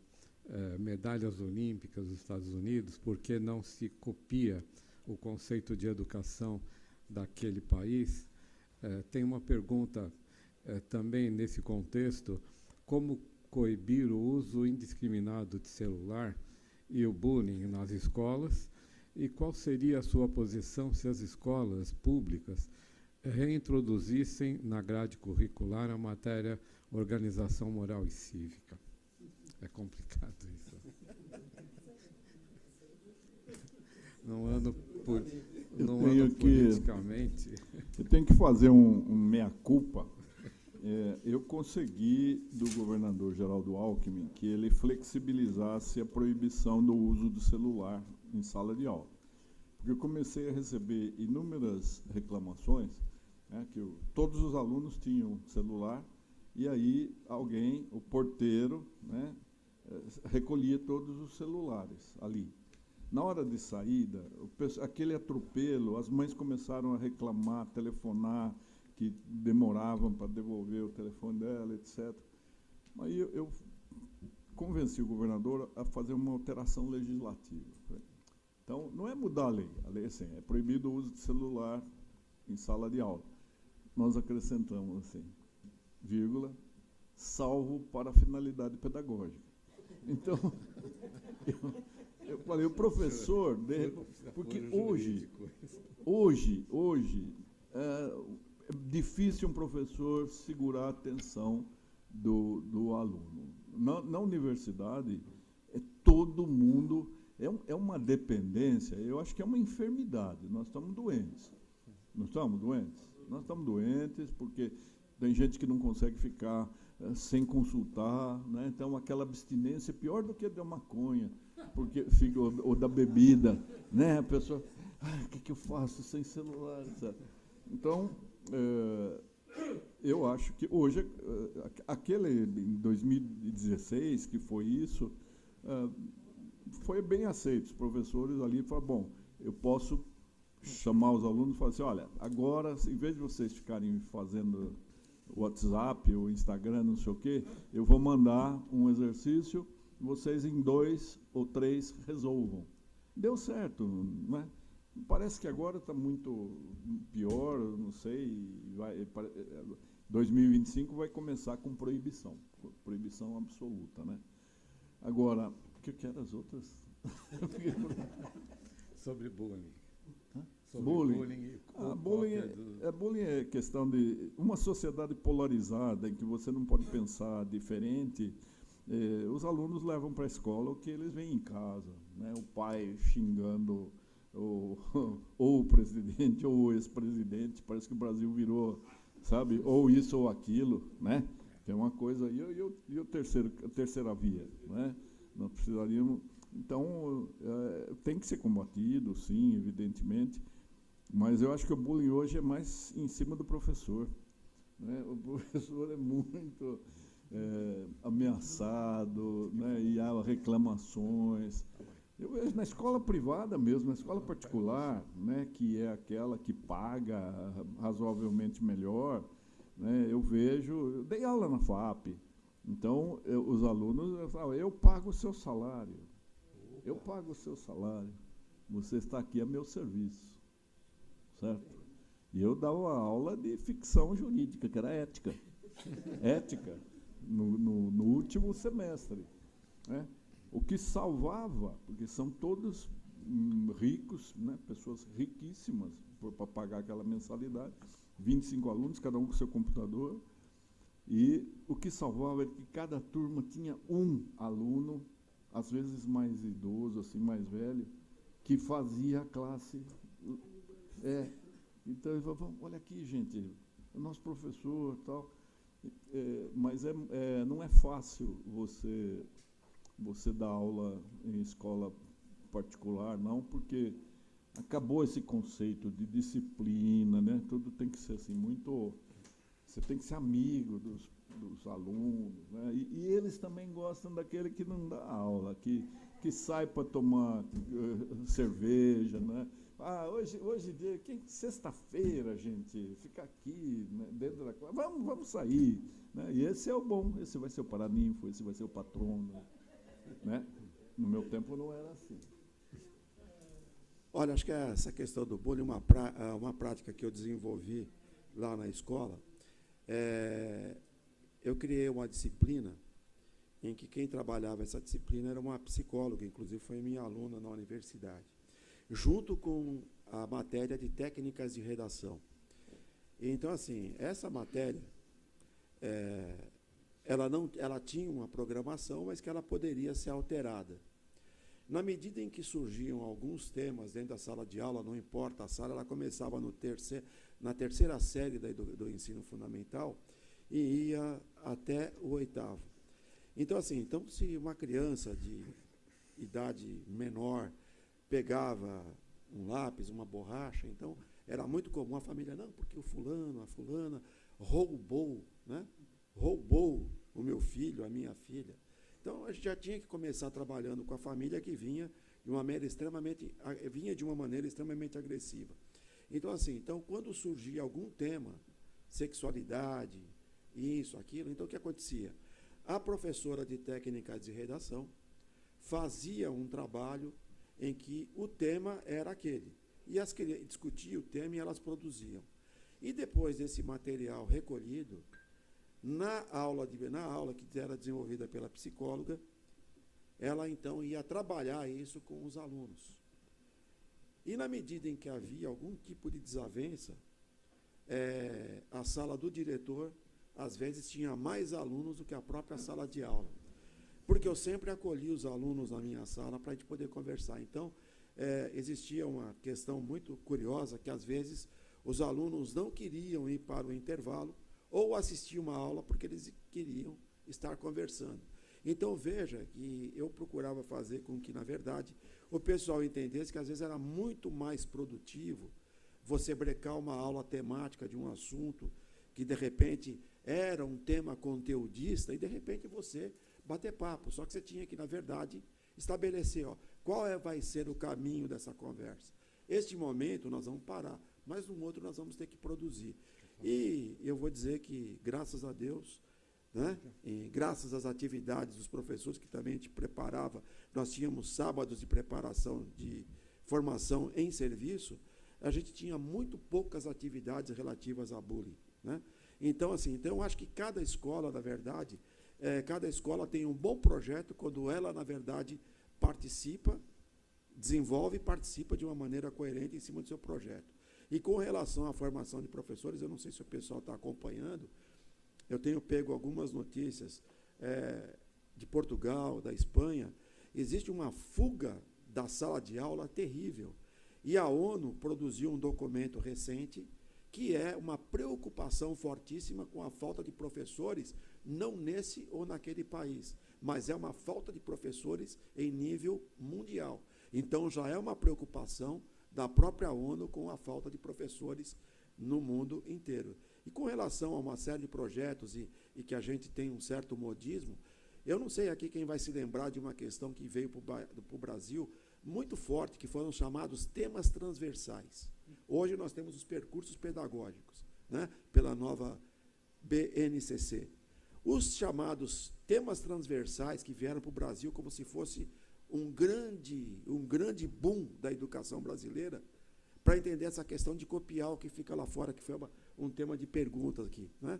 medalhas olímpicas dos Estados Unidos, por que não se copia o conceito de educação daquele país? Tem uma pergunta também nesse contexto, como coibir o uso indiscriminado de celular e o bullying nas escolas, e qual seria a sua posição se as escolas públicas reintroduzissem na grade curricular a matéria organização moral e cívica? É complicado isso. Não ando politicamente. Eu tenho que fazer um meia-culpa. Eu consegui, do governador Geraldo Alckmin, que ele flexibilizasse a proibição do uso do celular em sala de aula. Porque eu comecei a receber inúmeras reclamações, né, que todos os alunos tinham celular, e aí alguém, o porteiro, né, recolhia todos os celulares ali. Na hora de saída, aquele atropelo, as mães começaram a reclamar, telefonar, que demoravam para devolver o telefone dela, etc. Aí eu convenci o governador a fazer uma alteração legislativa. Então, não é mudar a lei é assim, é proibido o uso de celular em sala de aula. Nós acrescentamos assim, vírgula, salvo para finalidade pedagógica. Então, eu falei, o professor, porque hoje é difícil um professor segurar a atenção do aluno. Na universidade, todo mundo, é uma dependência, eu acho que é uma enfermidade, nós estamos doentes. Não estamos doentes? Nós estamos doentes porque tem gente que não consegue ficar sem consultar, né? Então aquela abstinência é pior do que a da maconha, porque fica, ou da bebida, né? A pessoa, o que eu faço sem celular? Etc. Então, eu acho que hoje, aquele em 2016, que foi isso, foi bem aceito. Os professores ali falaram, bom, eu posso chamar os alunos e falar assim, olha, agora, em vez de vocês ficarem fazendo WhatsApp ou Instagram, não sei o quê, eu vou mandar um exercício, vocês em 2 ou 3 resolvam. Deu certo, não é? Parece que agora está muito pior, não sei, 2025 vai começar com proibição absoluta, né? Agora, o que eram as outras? Sobre bullying. Sobre bullying. Bullying é questão de uma sociedade polarizada em que você não pode pensar diferente. Os alunos levam para a escola o que eles veem em casa, né? O pai xingando ou o presidente ou o ex-presidente. Parece que o Brasil virou, sabe, ou isso ou aquilo, né? Que é uma coisa. E a terceira via, né? Nós precisaríamos. Então, tem que ser combatido, sim, evidentemente, mas eu acho que o bullying hoje é mais em cima do professor, né? O professor é muito ameaçado, né? E há reclamações. Eu vejo na escola privada mesmo, na escola particular, né? Que é aquela que paga razoavelmente melhor, né? Eu dei aula na FAP, então os alunos falam, eu pago o seu salário. Eu pago o seu salário, você está aqui a meu serviço, certo? E eu dava aula de ficção jurídica, que era ética, no último semestre, né? O que salvava, porque são todos ricos, né? Pessoas riquíssimas para pagar aquela mensalidade, 25 alunos, cada um com seu computador, e o que salvava era que cada turma tinha um aluno, às vezes mais idoso, assim, mais velho, que fazia a classe. Então, ele falou, olha aqui, gente, o nosso professor e tal. Mas não é fácil você dar aula em escola particular, não, porque acabou esse conceito de disciplina, né? Tudo tem que ser assim, muito... Você tem que ser amigo dos alunos, né? E eles também gostam daquele que não dá aula, que sai para tomar cerveja, né? Hoje sexta-feira, gente, fica aqui, né, dentro da classe, vamos sair, né? E esse é o bom, esse vai ser o paraninfo, esse vai ser o patrono, né? No meu tempo não era assim. Olha, acho que essa questão do bullying é uma prática que eu desenvolvi lá na escola. Eu criei uma disciplina em que quem trabalhava essa disciplina era uma psicóloga, inclusive foi minha aluna na universidade, junto com a matéria de técnicas de redação. Então, assim, essa matéria, ela tinha uma programação, mas que ela poderia ser alterada. Na medida em que surgiam alguns temas dentro da sala de aula, não importa a sala, ela começava na terceira série do ensino fundamental e ia até o 8º. Então, assim, se uma criança de idade menor pegava um lápis, uma borracha, então era muito comum a família, não, porque o fulano, a fulana roubou, né? Roubou o meu filho, a minha filha. Então, a gente já tinha que começar trabalhando com a família que vinha de uma maneira extremamente agressiva. Então, assim, quando surgia algum tema, sexualidade, isso, aquilo, então o que acontecia? a professora de técnicas de redação fazia um trabalho em que o tema era aquele. E as crianças discutiam o tema e elas produziam. E depois desse material recolhido, na aula que era desenvolvida pela psicóloga, ela então ia trabalhar isso com os alunos. E na medida em que havia algum tipo de desavença, a sala do diretor, às vezes, tinha mais alunos do que a própria sala de aula. Porque eu sempre acolhi os alunos na minha sala para a gente poder conversar. Então, existia uma questão muito curiosa, que às vezes os alunos não queriam ir para o intervalo ou assistir uma aula porque eles queriam estar conversando. Então, veja que eu procurava fazer com que, na verdade, o pessoal entendesse que às vezes era muito mais produtivo você brecar uma aula temática de um assunto que, de repente, era um tema conteudista e, de repente, você bater papo. Só que você tinha que, na verdade, estabelecer qual vai ser o caminho dessa conversa. Este momento nós vamos parar, mas no outro nós vamos ter que produzir. E eu vou dizer que, graças a Deus, né, e graças às atividades dos professores que também a gente preparava, nós tínhamos sábados de preparação, de formação em serviço, a gente tinha muito poucas atividades relativas a bullying, né? Então, assim, eu acho que cada escola, na verdade, cada escola tem um bom projeto quando ela, na verdade, participa, desenvolve e participa de uma maneira coerente em cima do seu projeto. E com relação à formação de professores, eu não sei se o pessoal está acompanhando, eu tenho pego algumas notícias de Portugal, da Espanha. Existe uma fuga da sala de aula terrível. E a ONU produziu um documento recente que é uma preocupação fortíssima com a falta de professores, não nesse ou naquele país, mas é uma falta de professores em nível mundial. Então, já é uma preocupação da própria ONU com a falta de professores no mundo inteiro. E com relação a uma série de projetos e que a gente tem um certo modismo, eu não sei aqui quem vai se lembrar de uma questão que veio para o Brasil muito forte, que foram chamados temas transversais. Hoje nós temos os percursos pedagógicos, né, pela nova BNCC. Os chamados temas transversais que vieram para o Brasil como se fosse um grande boom da educação brasileira, para entender essa questão de copiar o que fica lá fora, que foi um tema de perguntas aqui, né?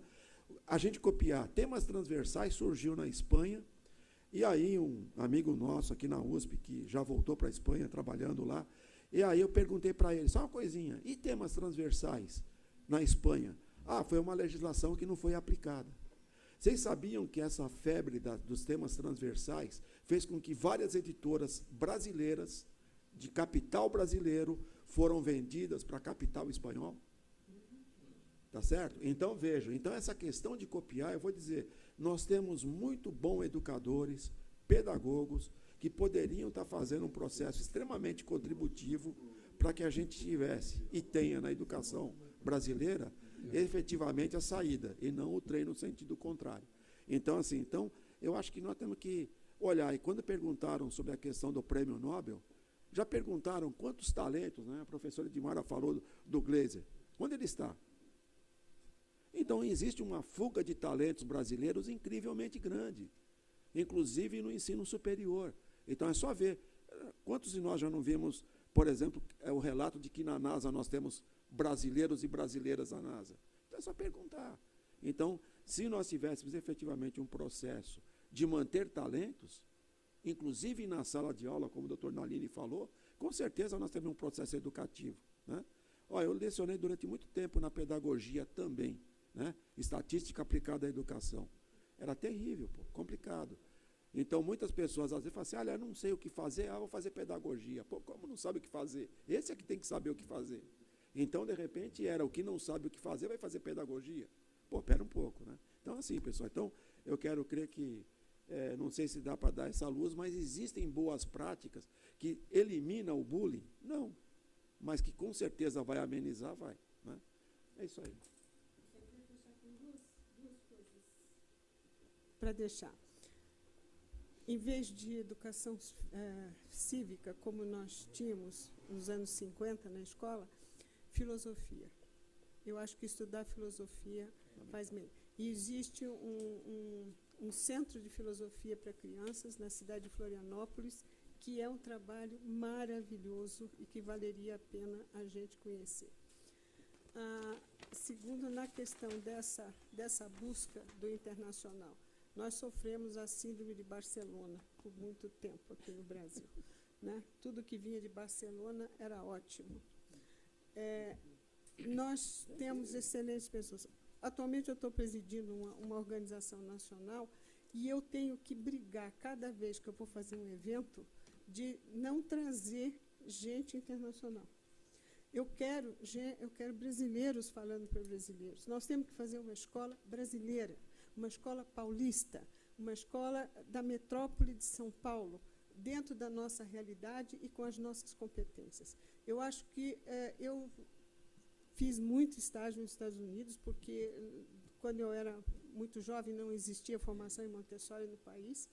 A gente copiar temas transversais surgiu na Espanha, e aí um amigo nosso aqui na USP, que já voltou para a Espanha, trabalhando lá, e aí eu perguntei para ele, só uma coisinha, e temas transversais na Espanha? Foi uma legislação que não foi aplicada. Vocês sabiam que essa febre dos temas transversais fez com que várias editoras brasileiras, de capital brasileiro, foram vendidas para capital espanhol? Tá certo? Então, vejam, essa questão de copiar, eu vou dizer, nós temos muito bons educadores, pedagogos, que poderiam estar fazendo um processo extremamente contributivo para que a gente tivesse e tenha na educação brasileira efetivamente a saída, e não o trem no sentido contrário. Então, assim, eu acho que nós temos que olhar, e quando perguntaram sobre a questão do prêmio Nobel, já perguntaram quantos talentos, né? A professora Edmara falou do Gleiser. Onde ele está? Então, existe uma fuga de talentos brasileiros incrivelmente grande, inclusive no ensino superior. Então, é só ver. Quantos de nós já não vimos, por exemplo, o relato de que na NASA nós temos brasileiros e brasileiras na NASA? Então, é só perguntar. Então, se nós tivéssemos efetivamente um processo de manter talentos, inclusive na sala de aula, como o doutor Nalini falou, com certeza nós temos um processo educativo, né? Eu lecionei durante muito tempo na pedagogia também, né? Estatística aplicada à educação. Era terrível, complicado. Então, muitas pessoas às vezes falam assim, eu não sei o que fazer, vou fazer pedagogia. Como não sabe o que fazer? Esse é que tem que saber o que fazer. Então, de repente, o que não sabe o que fazer, vai fazer pedagogia. Pera um pouco, né? Então, assim, pessoal, eu quero crer que, não sei se dá para dar essa luz, mas existem boas práticas que eliminam o bullying? Não. Mas que com certeza vai amenizar, vai, né? É isso aí. Para deixar. Em vez de educação cívica, como nós tínhamos nos anos 50 na escola, filosofia. Eu acho que estudar filosofia faz bem. E existe um centro de filosofia para crianças na cidade de Florianópolis, que é um trabalho maravilhoso e que valeria a pena a gente conhecer. Segundo, na questão dessa busca do internacional, nós sofremos a síndrome de Barcelona por muito tempo aqui no Brasil, né? Tudo que vinha de Barcelona era ótimo. Nós temos excelentes pessoas. Atualmente eu estou presidindo uma organização nacional e eu tenho que brigar cada vez que eu vou fazer um evento de não trazer gente internacional. Eu quero brasileiros falando para brasileiros. Nós temos que fazer uma escola brasileira, uma escola paulista, uma escola da metrópole de São Paulo, dentro da nossa realidade e com as nossas competências. Eu acho que eu fiz muito estágio nos Estados Unidos, porque quando eu era muito jovem não existia formação em Montessori no país,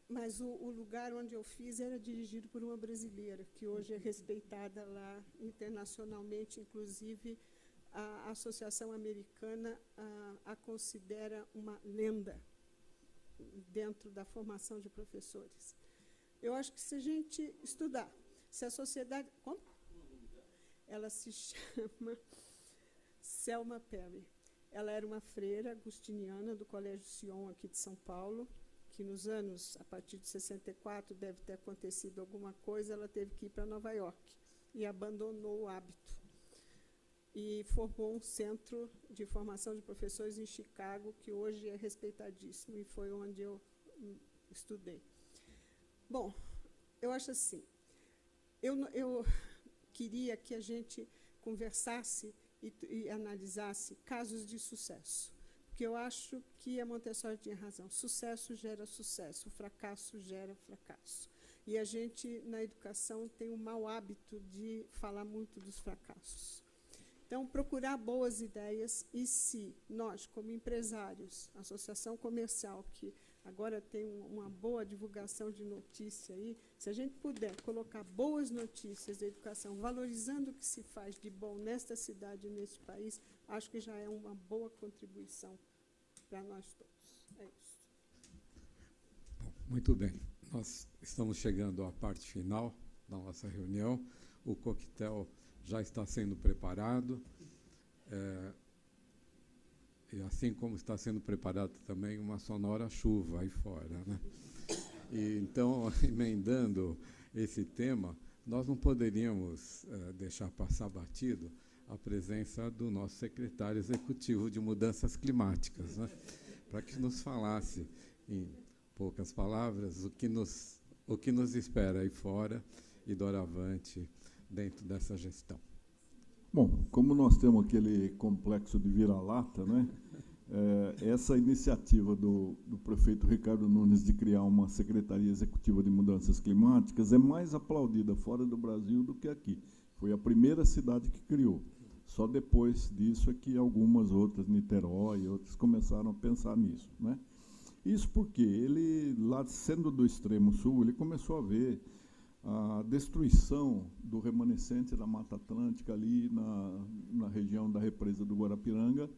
mas o lugar onde eu fiz era dirigido por uma brasileira, que hoje é respeitada lá internacionalmente, inclusive a Associação Americana a considera uma lenda dentro da formação de professores. Eu acho que se a gente estudar, se a sociedade... Como? Ela se chama Selma Perry. Ela era uma freira agustiniana do Colégio Sion, aqui de São Paulo, que nos anos, a partir de 64, deve ter acontecido alguma coisa, ela teve que ir para Nova York e abandonou o hábito. E formou um centro de formação de professores em Chicago, que hoje é respeitadíssimo, e foi onde eu estudei. Bom, eu acho assim, eu queria que a gente conversasse e analisasse casos de sucesso, porque eu acho que a Montessori tinha razão. Sucesso gera sucesso, fracasso gera fracasso. E a gente, na educação, tem o mau hábito de falar muito dos fracassos. Então, procurar boas ideias, e se nós, como empresários, associação comercial, que agora tem uma boa divulgação de notícia aí, se a gente puder colocar boas notícias da educação, valorizando o que se faz de bom nesta cidade e neste país, acho que já é uma boa contribuição para nós todos. É isso. Bom, muito bem. Nós estamos chegando à parte final da nossa reunião. O coquetel já está sendo preparado. E assim como está sendo preparada também uma sonora chuva aí fora, né? E, então, emendando esse tema, nós não poderíamos deixar passar batido a presença do nosso secretário executivo de Mudanças Climáticas, né? Para que nos falasse, em poucas palavras, o que nos espera aí fora e doravante dentro dessa gestão. Bom, como nós temos aquele complexo de vira-lata, né? Essa iniciativa do prefeito Ricardo Nunes de criar uma Secretaria Executiva de Mudanças Climáticas é mais aplaudida fora do Brasil do que aqui. Foi a primeira cidade que criou. Só depois disso é que algumas outras, Niterói e outras, começaram a pensar nisso, né? Isso porque ele, lá sendo do extremo sul, ele começou a ver a destruição do remanescente da Mata Atlântica ali na região da represa do Guarapiranga,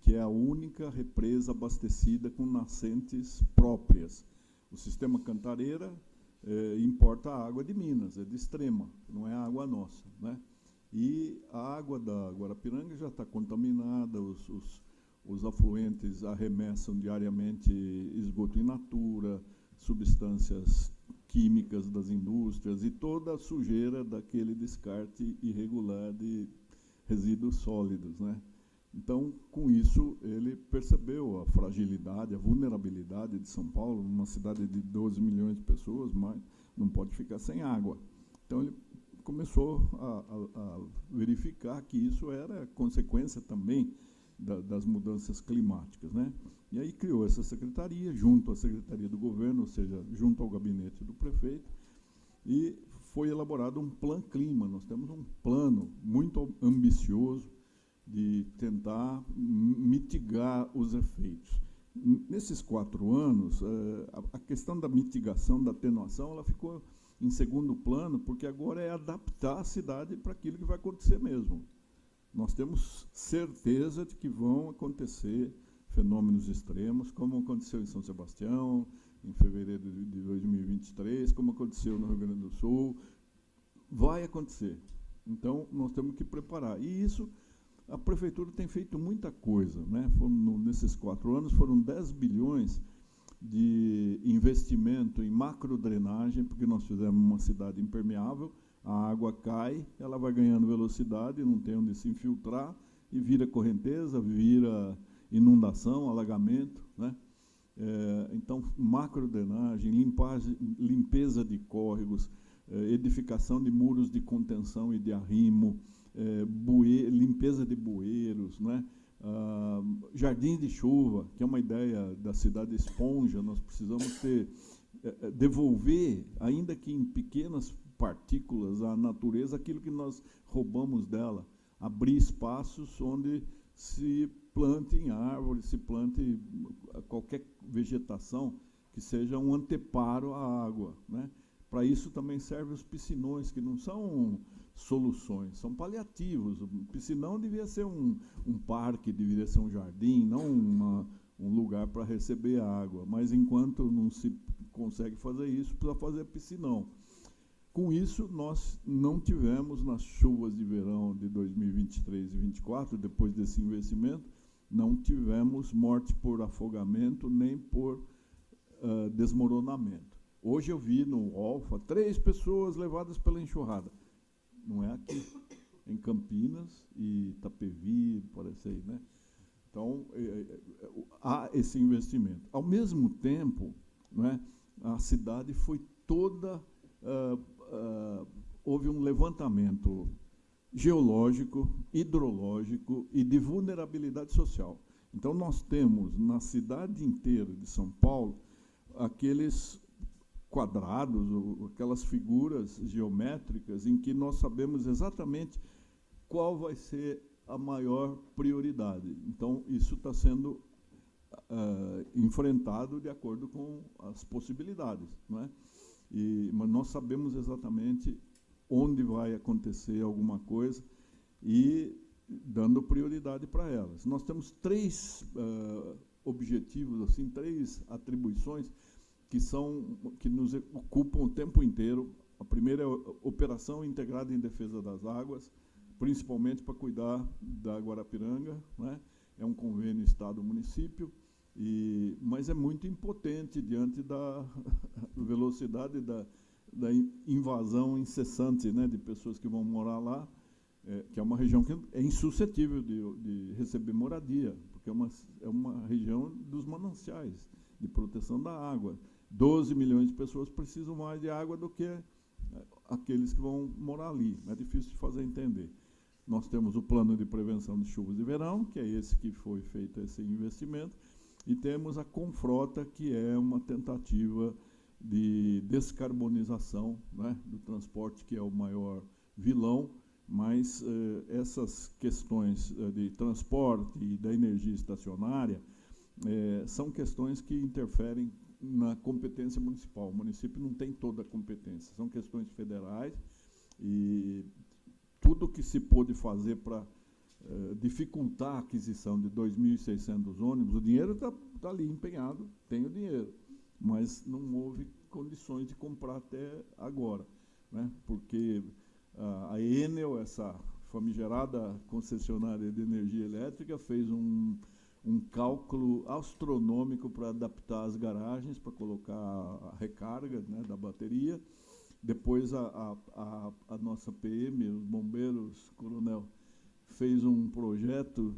que é a única represa abastecida com nascentes próprias. O sistema Cantareira importa a água de Minas, é de Extrema, não é a água nossa, né? E a água da Guarapiranga já está contaminada, os afluentes arremessam diariamente esgoto in natura, substâncias químicas das indústrias e toda a sujeira daquele descarte irregular de resíduos sólidos, né? Então, com isso, ele percebeu a fragilidade, a vulnerabilidade de São Paulo, uma cidade de 12 milhões de pessoas, mas não pode ficar sem água. Então, ele começou a verificar que isso era consequência também das mudanças climáticas, né? E aí criou essa secretaria, junto à Secretaria do Governo, ou seja, junto ao gabinete do prefeito, e foi elaborado um plano clima. Nós temos um plano muito ambicioso de tentar mitigar os efeitos. Nesses 4 anos, a questão da mitigação, da atenuação, ela ficou em segundo plano, porque agora é adaptar a cidade para aquilo que vai acontecer mesmo. Nós temos certeza de que vão acontecer fenômenos extremos, como aconteceu em São Sebastião, em fevereiro de 2023, como aconteceu no Rio Grande do Sul. Vai acontecer. Então, nós temos que preparar. E isso, a Prefeitura tem feito muita coisa, né? Nesses 4 anos, foram 10 bilhões de investimento em macrodrenagem, porque nós fizemos uma cidade impermeável, a água cai, ela vai ganhando velocidade, não tem onde se infiltrar, e vira correnteza, vira inundação, alagamento, né? Então, macrodrenagem, limpeza de córregos, edificação de muros de contenção e de arrimo, limpeza de bueiros, né? Jardins de chuva, que é uma ideia da cidade esponja. Nós precisamos devolver, ainda que em pequenas partículas, à natureza aquilo que nós roubamos dela, abrir espaços onde se plantem árvores, se plante qualquer vegetação que seja um anteparo à água, né? Para isso também servem os piscinões, que não são soluções, são paliativos. O piscinão devia ser um parque, deveria ser um jardim, não um lugar para receber água. Mas enquanto não se consegue fazer isso, precisa fazer piscinão. Com isso, nós não tivemos, nas chuvas de verão de 2023 e 2024, depois desse investimento, não tivemos morte por afogamento nem por desmoronamento. Hoje eu vi no Olfa 3 pessoas levadas pela enxurrada. Não é aqui, em Campinas e Itapevi, parece aí, né? Então, há esse investimento. Ao mesmo tempo, né, a cidade foi toda... houve um levantamento geológico, hidrológico e de vulnerabilidade social. Então, nós temos, na cidade inteira de São Paulo, aqueles quadrados, aquelas figuras geométricas em que nós sabemos exatamente qual vai ser a maior prioridade. Então, isso está sendo enfrentado de acordo com as possibilidades, não é? Mas nós sabemos exatamente onde vai acontecer alguma coisa e dando prioridade para elas. Nós temos 3 objetivos, assim, 3 atribuições que nos ocupam o tempo inteiro. A primeira é a Operação Integrada em Defesa das Águas, principalmente para cuidar da Guarapiranga, né? É um convênio Estado-município, mas é muito impotente diante da velocidade da invasão incessante, né, de pessoas que vão morar lá, que é uma região que é insuscetível de receber moradia, porque é uma região dos mananciais, de proteção da água. 12 milhões de pessoas precisam mais de água do que aqueles que vão morar ali. É difícil de fazer entender. Nós temos o plano de prevenção de chuvas de verão, que é esse que foi feito esse investimento, e temos a Confrota, que é uma tentativa de descarbonização, né, do transporte, que é o maior vilão, mas essas questões de transporte e da energia estacionária são questões que interferem na competência municipal. O município não tem toda a competência, são questões federais, e tudo que se pôde fazer para dificultar a aquisição de 2.600 ônibus, o dinheiro está ali empenhado, tem o dinheiro, mas não houve condições de comprar até agora, né? Porque a Enel, essa famigerada concessionária de energia elétrica, fez um cálculo astronômico para adaptar as garagens, para colocar a recarga, né, da bateria. Depois a nossa PM, os bombeiros, coronel, fez um projeto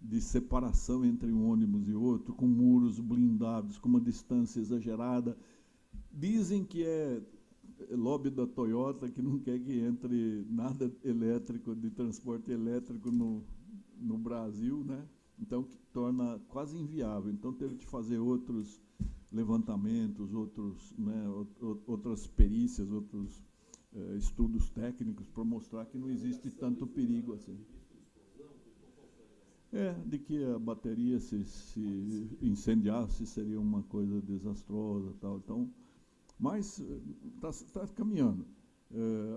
de separação entre um ônibus e outro, com muros blindados, com uma distância exagerada. Dizem que é lobby da Toyota, que não quer que entre nada elétrico, de transporte elétrico no Brasil, né? Então, que torna quase inviável. Então, teve que fazer outros levantamentos, outras perícias, outros estudos técnicos para mostrar que não existe tanto perigo assim. De que a bateria, se incendiasse, seria uma coisa desastrosa, tal. Então, mas está caminhando.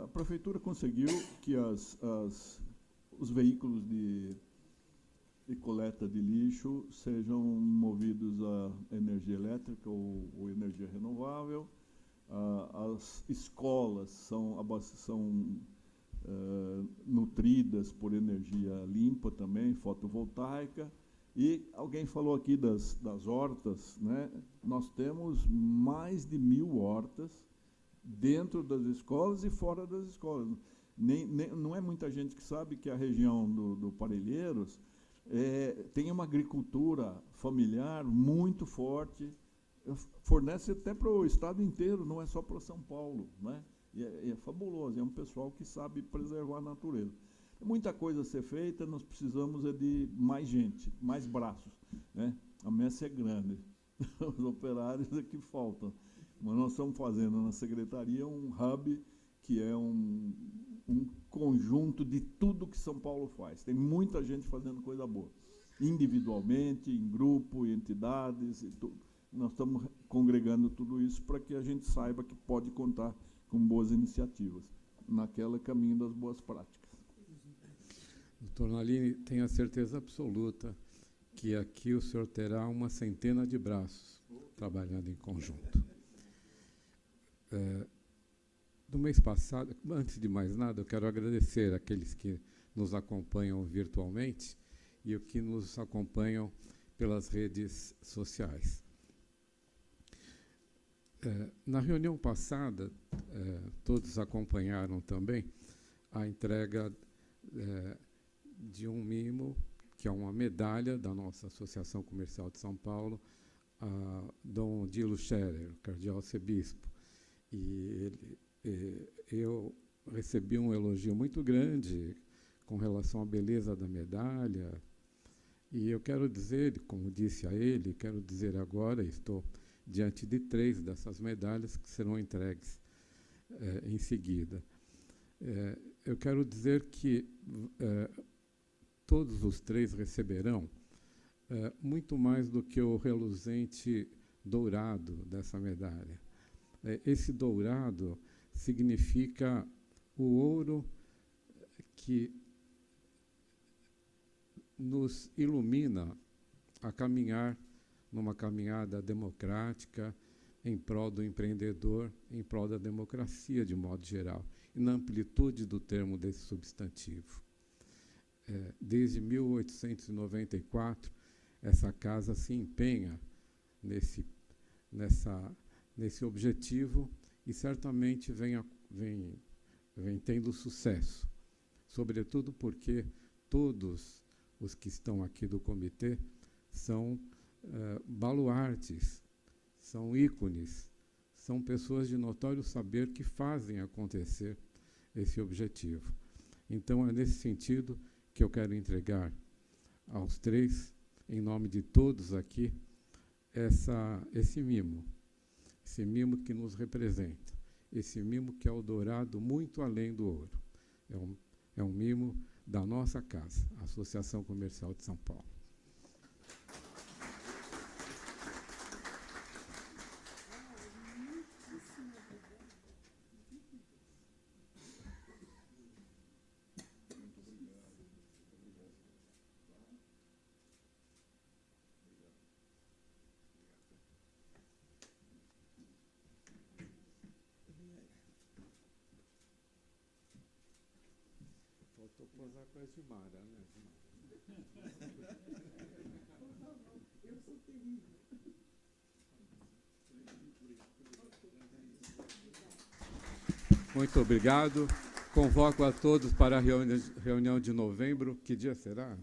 A prefeitura conseguiu que os veículos de e coleta de lixo sejam movidos a energia elétrica ou energia renovável. As escolas são nutridas por energia limpa também, fotovoltaica. E alguém falou aqui das hortas, né? Nós temos mais de 1000 hortas dentro das escolas e fora das escolas. Não é muita gente que sabe que a região do Parelheiros tem uma agricultura familiar muito forte, fornece até para o estado inteiro, não é só para São Paulo, né? E é fabuloso, é um pessoal que sabe preservar a natureza. Muita coisa a ser feita, nós precisamos de mais gente, mais braços, né? A messe é grande, os operários é que faltam. Mas nós estamos fazendo na secretaria um hub, que é um conjunto de tudo que São Paulo faz. Tem muita gente fazendo coisa boa, individualmente, em grupo, em entidades, e tudo. Nós estamos congregando tudo isso para que a gente saiba que pode contar com boas iniciativas, naquele caminho das boas práticas. Doutor Nalini, tenho a certeza absoluta que aqui o senhor terá uma centena de braços trabalhando em conjunto. No mês passado, antes de mais nada, eu quero agradecer àqueles que nos acompanham virtualmente e os que nos acompanham pelas redes sociais. Na reunião passada, todos acompanharam também a entrega de um mimo, que é uma medalha da nossa Associação Comercial de São Paulo, a Dom Dilo Scherer, cardeal arcebispo. E eu recebi um elogio muito grande com relação à beleza da medalha. E eu quero dizer, como disse a ele, quero dizer agora, estou diante de 3 dessas medalhas que serão entregues em seguida. Eu quero dizer que todos os 3 receberão muito mais do que o reluzente dourado dessa medalha. Esse dourado significa o ouro que nos ilumina a caminhar numa caminhada democrática em prol do empreendedor, em prol da democracia de modo geral, e na amplitude do termo desse substantivo. Desde 1894, essa casa se empenha nesse objetivo e certamente vem tendo sucesso, sobretudo porque todos os que estão aqui do comitê são baluartes, são ícones, são pessoas de notório saber que fazem acontecer esse objetivo. Então, é nesse sentido que eu quero entregar aos 3, em nome de todos aqui, esse mimo que nos representa, esse mimo que é o dourado muito além do ouro. É um mimo da nossa casa, a Associação Comercial de São Paulo. Faltou posar com a Edmara, né? Eu sou terrível. Muito obrigado. Convoco a todos para a reunião de novembro. Que dia será?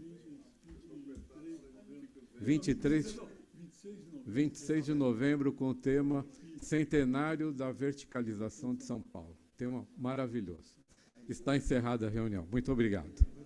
26 de novembro, com o tema Centenário da Verticalização de São Paulo. Tema maravilhoso. Está encerrada a reunião. Muito obrigado.